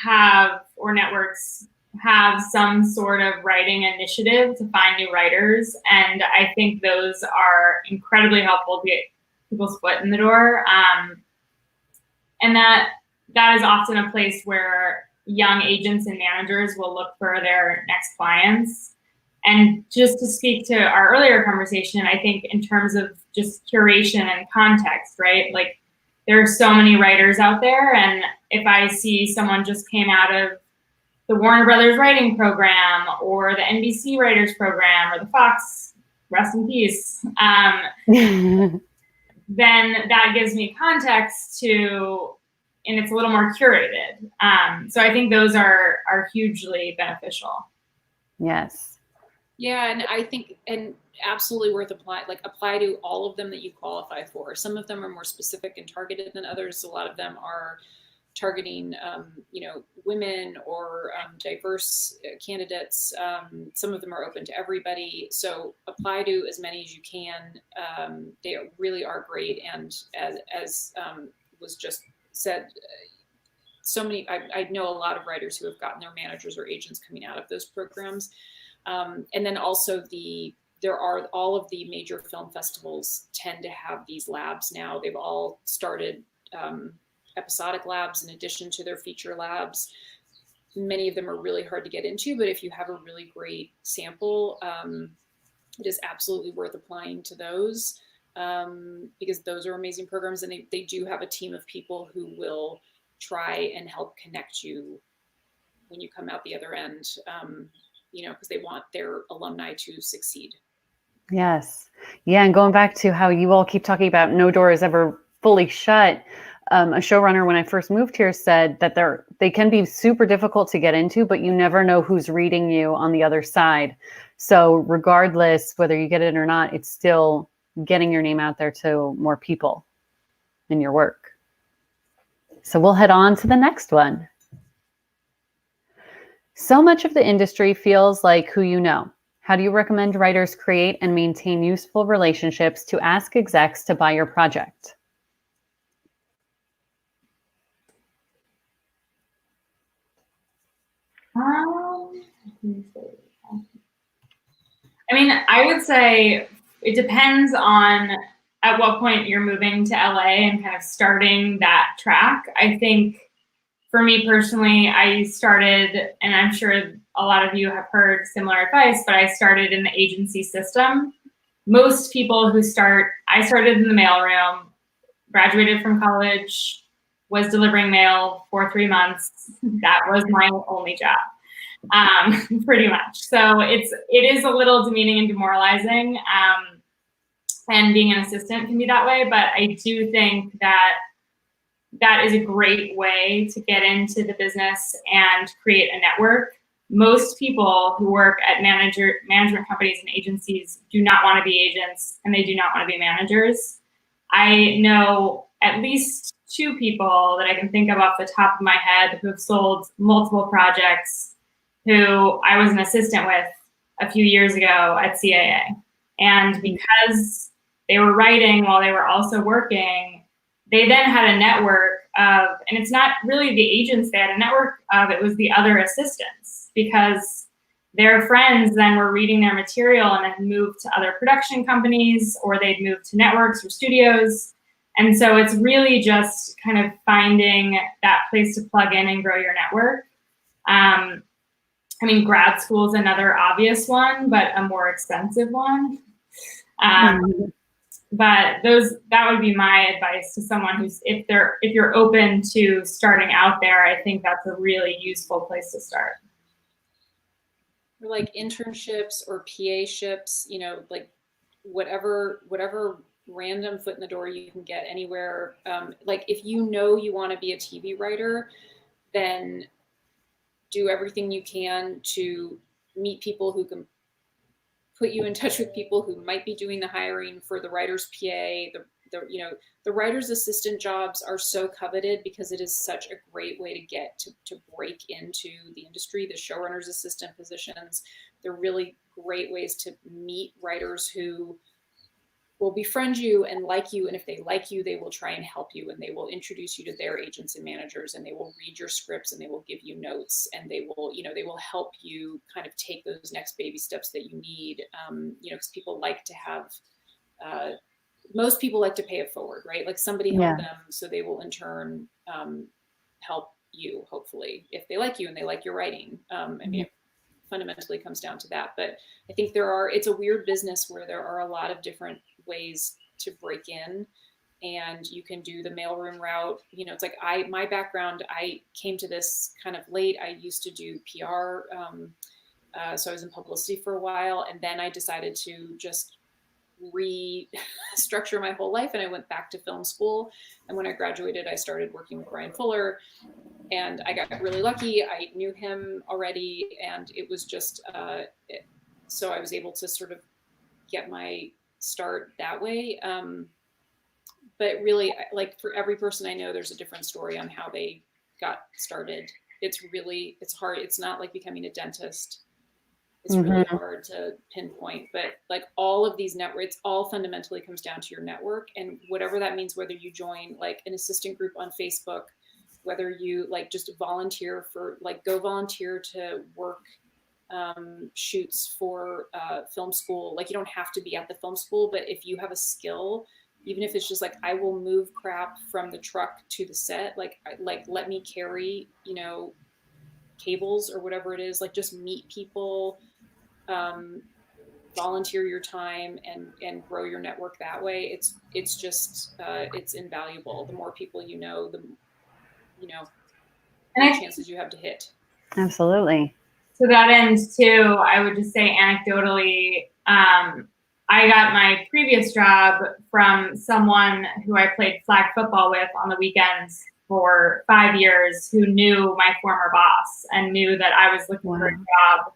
have, or networks have, some sort of writing initiative to find new writers. And I think those are incredibly helpful to get people's foot in the door. And that is often a place where young agents and managers will look for their next clients. And just to speak to our earlier conversation, I think in terms of just curation and context, right? Like there are so many writers out there, and if I see someone just came out of the Warner Brothers writing program or the NBC writers program or the Fox, rest in peace, then that gives me context to, and it's a little more curated. So I think those are hugely beneficial. Yes. Yeah, and I think, and absolutely worth apply to all of them that you qualify for. Some of them are more specific and targeted than others. A lot of them are targeting, women or diverse candidates. Some of them are open to everybody. So apply to as many as you can. They really are great. And as was just said, so many, I know a lot of writers who have gotten their managers or agents coming out of those programs. And then also all of the major film festivals tend to have these labs now. They've all started episodic labs in addition to their feature labs. Many of them are really hard to get into, but if you have a really great sample, it is absolutely worth applying to those because those are amazing programs, and they do have a team of people who will try and help connect you when you come out the other end, because they want their alumni to succeed. Yes. Yeah. And going back to how you all keep talking about no door is ever fully shut. A showrunner, when I first moved here, said that they can be super difficult to get into, but you never know who's reading you on the other side. So regardless, whether you get it or not, it's still getting your name out there to more people in your work. So we'll head on to the next one. So much of the industry feels like who you know. How do you recommend writers create and maintain useful relationships to ask execs to buy your project? I would say it depends on at what point you're moving to LA and kind of starting that track. I think for me personally, I started, and I'm sure a lot of you have heard similar advice, but I started in the agency system. Most people who I started in the mailroom, graduated from college, was delivering mail for 3 months. That was my only job. Pretty much. So it is a little demeaning and demoralizing. And being an assistant can be that way, but I do think that is a great way to get into the business and create a network. Most people who work at management companies and agencies do not want to be agents, and they do not want to be managers. I know at least 2 people that I can think of off the top of my head who have sold multiple projects, who I was an assistant with a few years ago at CAA. And because they were writing while they were also working, they then had a network of, and it's not really the agents they had a network of, it was the other assistants, because their friends then were reading their material and had moved to other production companies, or they'd moved to networks or studios. And so it's really just kind of finding that place to plug in and grow your network. Grad school is another obvious one, but a more expensive one. But that would be my advice to someone who's, if you're open to starting out there, I think that's a really useful place to start. Or like internships or PA-ships, like whatever random foot in the door you can get anywhere. Like if you want to be a TV writer, then do everything you can to meet people who can put you in touch with people who might be doing the hiring for the writer's PA. The writer's assistant jobs are so coveted because it is such a great way to get to break into the industry. The showrunner's assistant positions, they're really great ways to meet writers who will befriend you and like you. And if they like you, they will try and help you, and they will introduce you to their agents and managers, and they will read your scripts, and they will give you notes, and they will help you kind of take those next baby steps that you need. Because people like to have, most people like to pay it forward, right? Like somebody helped them, so they will in turn help you, hopefully, if they like you and they like your writing. fundamentally comes down to that. But I think it's a weird business where there are a lot of different ways to break in, and you can do the mailroom route. It's like my background, I came to this kind of late. I used to do PR. So I was in publicity for a while, and then I decided to just restructure my whole life, and I went back to film school. And when I graduated, I started working with Bryan Fuller, and I got really lucky. I knew him already, and it was just so I was able to sort of get my start that way. But really, like, for every person I know, there's a different story on how they got started. It's hard. It's not like becoming a dentist. It's really hard to pinpoint, but like all of these networks, it all fundamentally comes down to your network, and whatever that means, whether you join like an assistant group on Facebook, whether you like just volunteer go volunteer to work shoots for film school. Like, you don't have to be at the film school, but if you have a skill, even if it's just like, I will move crap from the truck to the set, like let me carry, cables or whatever it is, like just meet people, volunteer your time and grow your network that way. It's just it's invaluable. The more people the chances you have to hit. Absolutely. To that end too, I would just say anecdotally, I got my previous job from someone who I played flag football with on the weekends for 5 years, who knew my former boss and knew that I was looking for a job.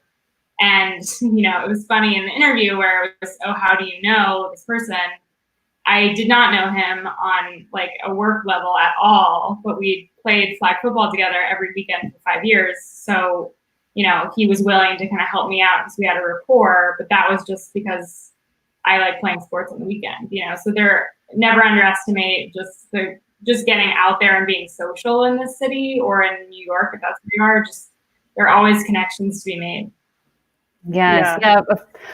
And, it was funny in the interview where it was, oh, how do you know this person? I did not know him on like a work level at all, but we played flag football together every weekend for 5 years. So, he was willing to kind of help me out because we had a rapport, but that was just because I like playing sports on the weekend, so never underestimate just getting out there and being social in this city or in New York, if that's where you are. Just, there are always connections to be made. Yes. Yeah.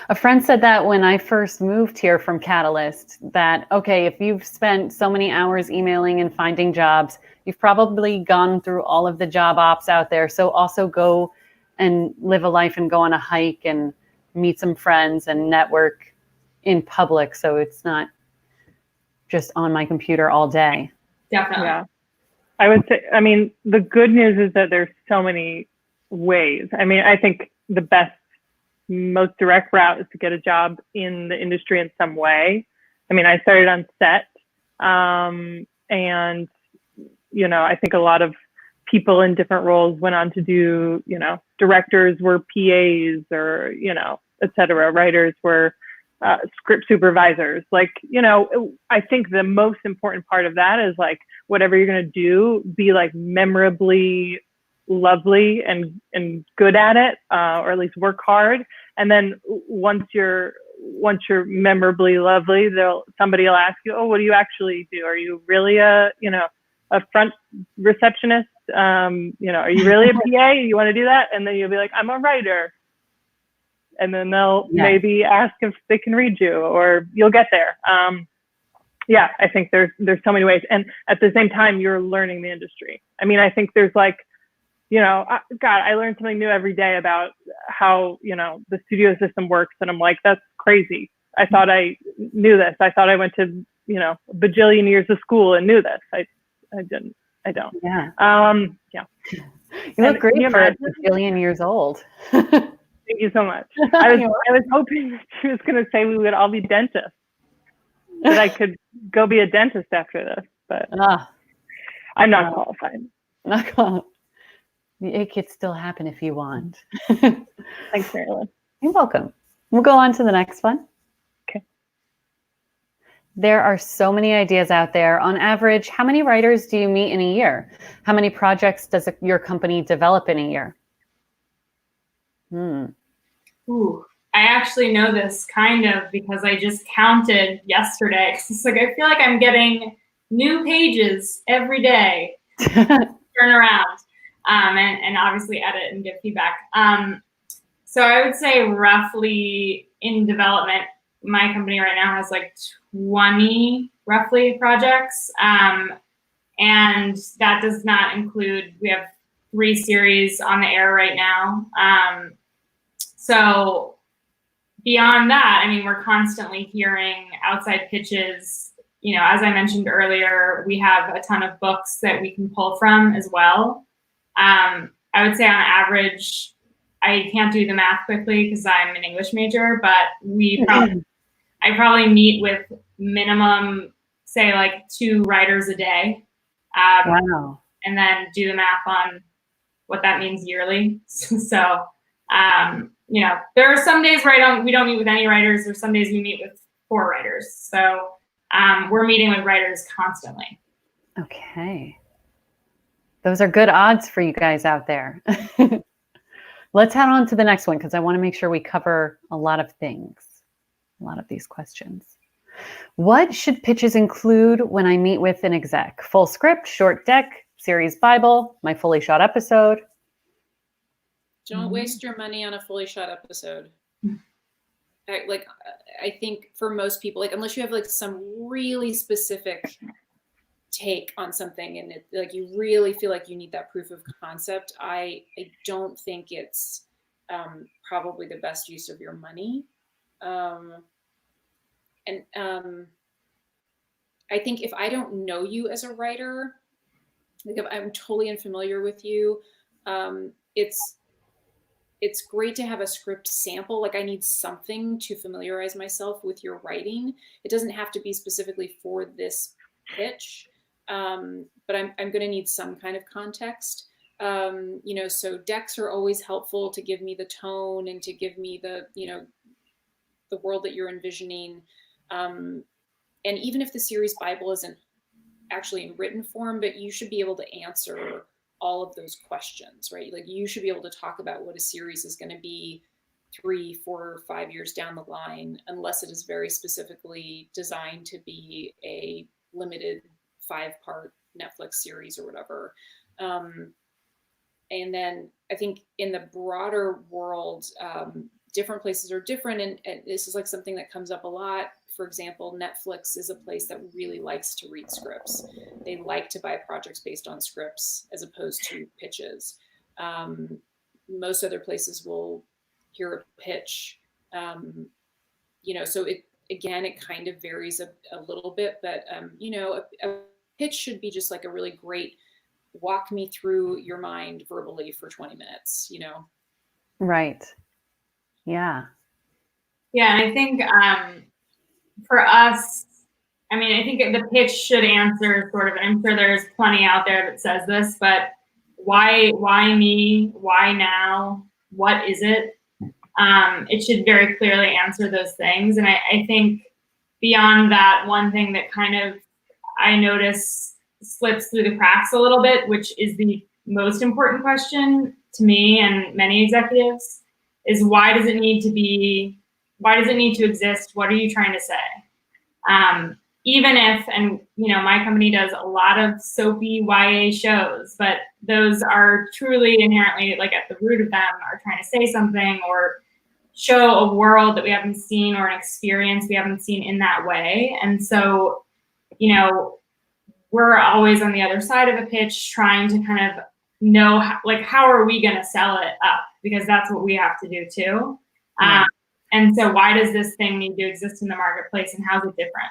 A friend said that when I first moved here from Catalyst, that, okay, if you've spent so many hours emailing and finding jobs, you've probably gone through all of the job ops out there. So also go and live a life and go on a hike and meet some friends and network in public. So it's not just on my computer all day. Definitely. Yeah. I would say, the good news is that there's so many ways. I think the best, most direct route is to get a job in the industry in some way. I started on set, and, I think a lot of people in different roles went on to do, directors were PAs or, et cetera. Writers were script supervisors. Like, I think the most important part of that is like, whatever you're going to do, be like memorably lovely and good at it, or at least work hard. And then once you're memorably lovely, somebody will ask you, oh, what do you actually do? Are you really a front receptionist? Are you really a PA? You want to do that? And then you'll be like, I'm a writer. And then they'll maybe ask if they can read you, or you'll get there. I think there's so many ways. And at the same time, you're learning the industry. I think there's like, I learn something new every day about how, the studio system works. And I'm like, that's crazy. I thought I knew this. I thought I went to, a bajillion years of school and knew this. I didn't. I don't. Yeah. You look great for a bajillion years old. Thank you so much. I was hoping that she was going to say we would all be dentists, that I could go be a dentist after this, but I'm not qualified. Not qualified. It could still happen if you want. Thanks, Marilyn. You're welcome. We'll go on to the next one. Okay. There are so many ideas out there. On average, how many writers do you meet in a year? How many projects does your company develop in a year? Ooh, I actually know this kind of because I just counted yesterday. It's like, I feel like I'm getting new pages every day. Turn around. And obviously edit and give feedback. So I would say roughly in development, my company right now has like 20 roughly projects. And that does not include, we have 3 series on the air right now. So beyond that, I mean, we're constantly hearing outside pitches. You know, as I mentioned earlier, we have a ton of books that we can pull from as well. I would say on average, I can't do the math quickly because I'm an English major, but I probably meet with minimum, say like 2 writers a day. Wow. And then do the math on what that means yearly. So, you know, there are some days where we don't meet with any writers. There's some days we meet with 4 writers. So we're meeting with writers constantly. Okay. Those are good odds for you guys out there. Let's head on to the next one because I want to make sure we cover a lot of things, a lot of these questions. What should pitches include when I meet with an exec? Full script, short deck, series Bible, my fully shot episode? Don't waste your money on a fully shot episode. I think for most people, like unless you have like some really specific take on something and it, like you really feel like you need that proof of concept, I don't think it's probably the best use of your money. I think if I don't know you as a writer, like if I'm totally unfamiliar with you, it's great to have a script sample. Like I need something to familiarize myself with your writing. It doesn't have to be specifically for this pitch, but I'm going to need some kind of context. You know, so decks are always helpful to give me the tone and to give me the, you know, the world that you're envisioning. And even if the series Bible isn't actually in written form, but you should be able to answer all of those questions, right? Like you should be able to talk about what a series is going to be 3, 4, 5 years down the line, unless it is very specifically designed to be a limited 5-part Netflix series or whatever. And then I think in the broader world, different places are different. And this is like something that comes up a lot. For example, Netflix is a place that really likes to read scripts. They like to buy projects based on scripts as opposed to pitches. Most other places will hear a pitch, you know, so it kind of varies a little bit, but, you know, a pitch should be just like a really great walk me through your mind verbally for 20 minutes, you know? Right. Yeah. Yeah. And I think for us, I mean, I think the pitch should answer sort of, I'm sure there's plenty out there that says this, but why me? Why now? What is it? It should very clearly answer those things. And I think beyond that, one thing that kind of I notice slips through the cracks a little bit, which is the most important question to me and many executives, is why does it need to exist? What are you trying to say? Even if, and you know, my company does a lot of soapy YA shows, but those are truly inherently, like at the root of them, are trying to say something or show a world that we haven't seen or an experience we haven't seen in that way. And so, you know, we're always on the other side of a pitch trying to kind of know how are we going to sell it up, because that's what we have to do too. And so why does this thing need to exist in the marketplace and how's it different?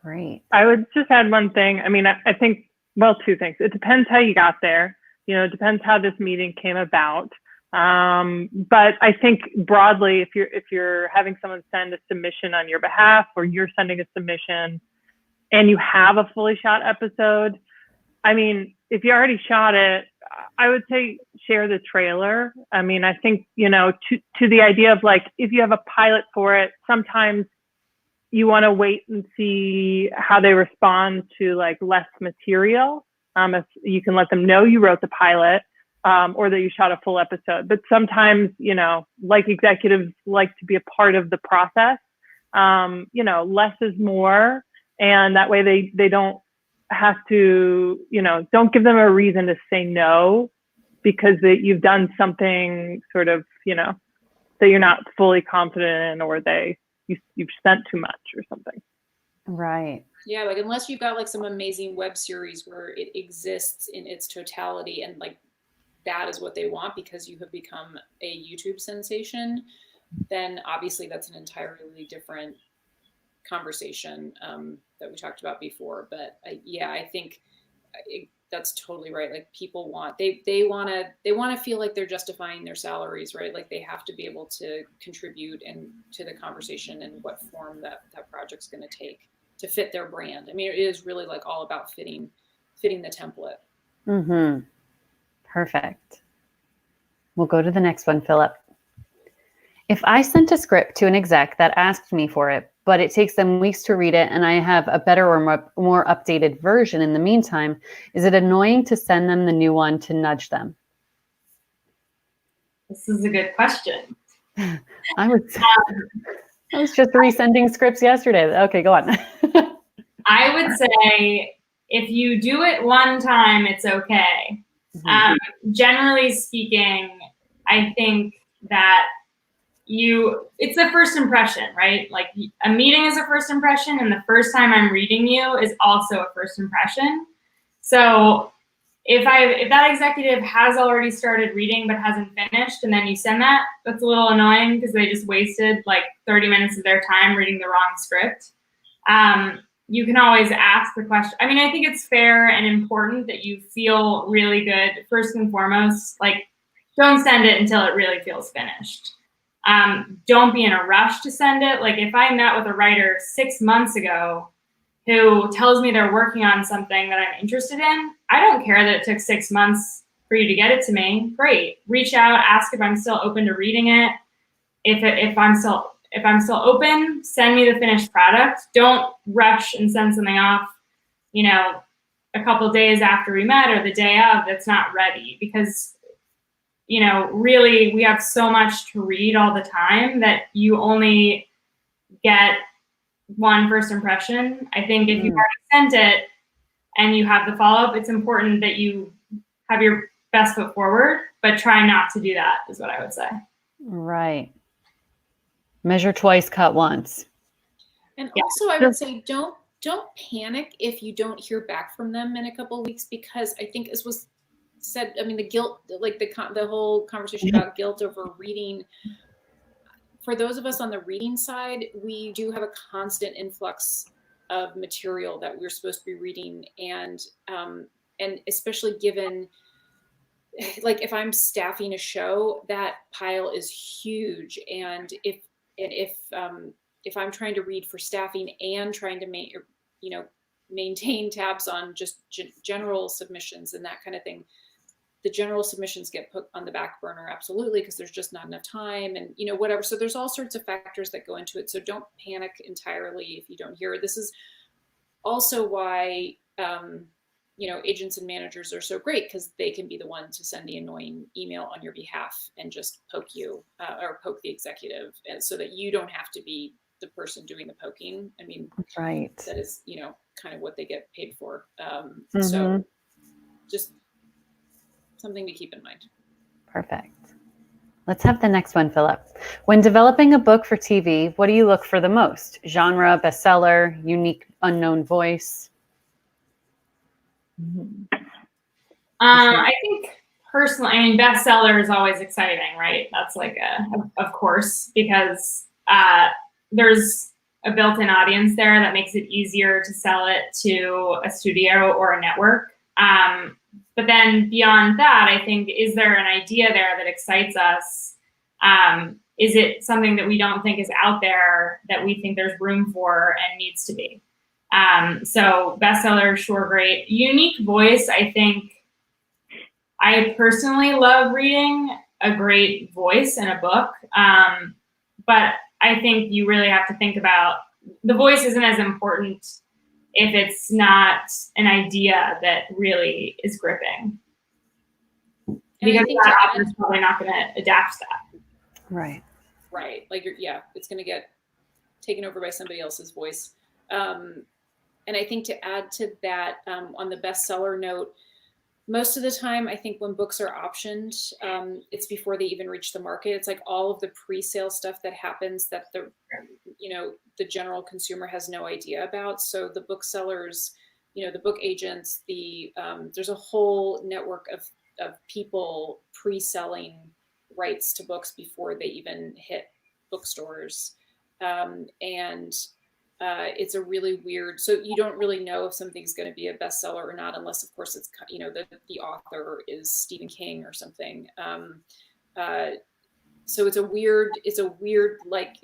Great. I would just add one thing. I mean, I think, well, 2 things. It depends how you got there. You know, it depends how this meeting came about. But I think broadly, if you're having someone send a submission on your behalf, or you're sending a submission and you have a fully shot episode, I mean, if you already shot it, I would say share the trailer. I mean, I think, you know, to the idea of like, if you have a pilot for it, sometimes you want to wait and see how they respond to like less material. If you can let them know you wrote the pilot, or that you shot a full episode. But sometimes, you know, like executives like to be a part of the process. You know, less is more. And that way they don't have to, you know, don't give them a reason to say no because you've done something sort of, you know, that you're not fully confident in, or you've spent too much or something. Right. Yeah, like unless you've got like some amazing web series where it exists in its totality and like that is what they want because you have become a YouTube sensation, then obviously that's an entirely different conversation that we talked about before. But I think that's totally right. Like people want, they want to feel like they're justifying their salaries, right? Like they have to be able to contribute and to the conversation and what form that project's going to take to fit their brand. I mean, it is really like all about fitting the template. Mm-hmm. Perfect. We'll go to the next one, Philip. If I sent a script to an exec that asked me for it, but it takes them weeks to read it and I have a better or more updated version in the meantime, is it annoying to send them the new one to nudge them? This is a good question. I was just resending scripts yesterday. Okay, go on. I would say if you do it one time, it's okay. Mm-hmm. Generally speaking, I think that it's a first impression, right? Like a meeting is a first impression, and the first time I'm reading you is also a first impression. So if that executive has already started reading but hasn't finished, and then you send that, that's a little annoying because they just wasted like 30 minutes of their time reading the wrong script. You can always ask the question. I mean, I think it's fair and important that you feel really good. First and foremost, like don't send it until it really feels finished. Don't be in a rush to send it. Like if I met with a writer 6 months ago who tells me they're working on something that I'm interested in, I don't care that it took 6 months for you to get it to me. Great. Reach out, ask if I'm still open to reading it. If I'm still open, send me the finished product. Don't rush and send something off, a couple days after we met or the day of that's not ready, because really we have so much to read all the time that you only get one first impression. I think if you've already sent it and you have the follow-up, it's important that you have your best foot forward, but try not to do that is what I would say. Right. Measure twice, cut once. And also I would say don't panic if you don't hear back from them in a couple of weeks, because I think as was said, I mean, the guilt, like the whole conversation about guilt over reading, for those of us on the reading side, we do have a constant influx of material that we're supposed to be reading. And especially given, like if I'm staffing a show, that pile is huge. And if I'm trying to read for staffing and trying to maintain tabs on just general submissions and that kind of thing, the general submissions get put on the back burner, absolutely, because there's just not enough time and whatever. So there's all sorts of factors that go into it. So don't panic entirely if you don't hear it. This is also why agents and managers are so great, because they can be the one to send the annoying email on your behalf and just poke you or poke the executive, so that you don't have to be the person doing the poking. I mean, right. That is, kind of what they get paid for. So just something to keep in mind. Perfect. Let's have the next one, Philip. When developing a book for TV, what do you look for the most? Genre, bestseller, unique unknown voice? I think personally, bestseller is always exciting, right? That's like of course, because there's a built-in audience there that makes it easier to sell it to a studio or a network. But then beyond that, I think, is there an idea there that excites us? Is it something that we don't think is out there that we think there's room for and needs to be? So bestseller, sure, great. Unique voice, I think I personally love reading a great voice in a book. But I think you really have to think about, the voice isn't as important if it's not an idea that really is gripping. Because that author's probably not going to adapt that. Right. Right. Like, it's going to get taken over by somebody else's voice. And I think to add to that, on the bestseller note, most of the time, I think when books are optioned, it's before they even reach the market. It's like all of the pre-sale stuff that happens that the general consumer has no idea about. So the booksellers, the book agents, there's a whole network people pre-selling rights to books before they even hit bookstores. It's a really weird, so you don't really know if something's going to be a bestseller or not, unless of course it's, you know, the author is Stephen King or something. So it's a weird like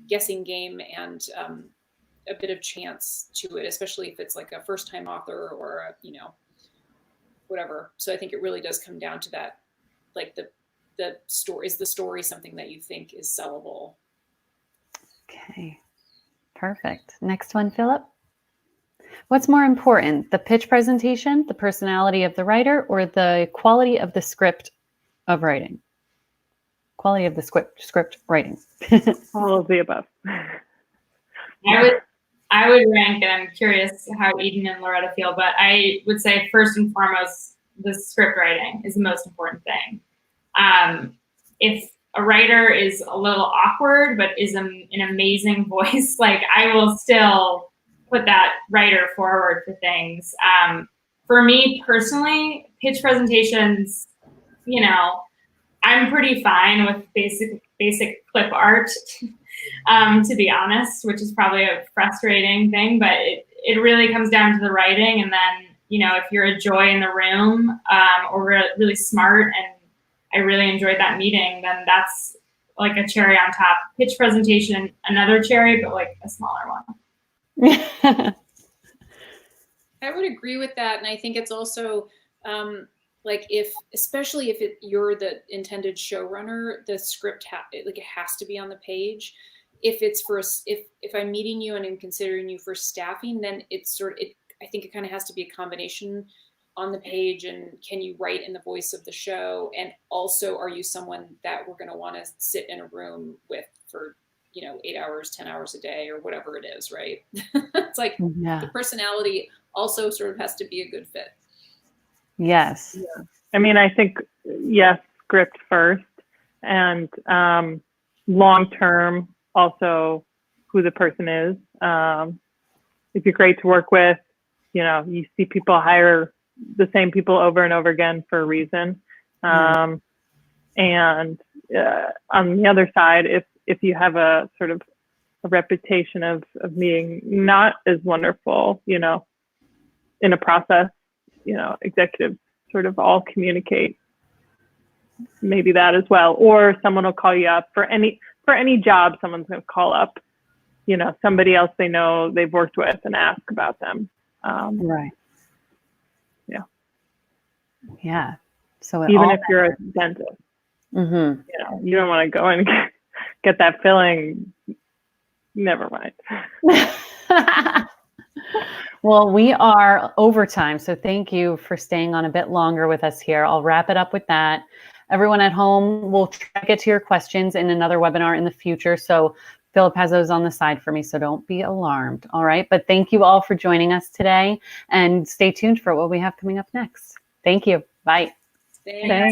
guessing game, and a bit of chance to it, especially if it's like a first time author or a, you know, whatever. So I think it really does come down to that, like the story, is the story something that you think is sellable? Okay, perfect. Next one, Philip. What's more important, the pitch presentation, the personality of the writer, or the quality of the script of writing? Quality of the script writing. All of the above. I would rank, and I'm curious how Eden and Loretta feel, but I would say first and foremost, the script writing is the most important thing. If a writer is a little awkward, but is an amazing voice, like I will still put that writer forward for things. For me personally, pitch presentations, you know, I'm pretty fine with basic clip art, to be honest, which is probably a frustrating thing, but it really comes down to the writing. And then, you know, if you're a joy in the room, or really smart and I really enjoyed that meeting, then that's like a cherry on top. Pitch presentation, another cherry, but like a smaller one. I would agree with that. And I think it's also, like especially if you're the intended showrunner, the script it has to be on the page. If it's if I'm meeting you and I'm considering you for staffing, then it's I think it kind of has to be a combination on the page. And can you write in the voice of the show? And also, are you someone that we're going to want to sit in a room with for, you know, 8 hours, 10 hours a day, or whatever it is, right? It's like the personality also sort of has to be a good fit. Yes. Yeah. I mean, I think, yes, script first, and long term, also who the person is. If you're great to work with, you know, you see people hire the same people over and over again for a reason. And on the other side, if you have a sort of a reputation of being not as wonderful, you know, in a process, you know, executives sort of all communicate maybe that as well. Or someone will call you up for any job. Someone's going to call up, you know, somebody else they know they've worked with and ask about them. Right. Yeah. Yeah. So even if you're a dentist, you know, you don't want to go and get that filling. Never mind. Well, we are over time, so thank you for staying on a bit longer with us here. I'll wrap it up with that. Everyone at home, we'll try to get to your questions in another webinar in the future. So Philip has those on the side for me, so don't be alarmed. All right. But thank you all for joining us today, and stay tuned for what we have coming up next. Thank you. Bye. Thanks.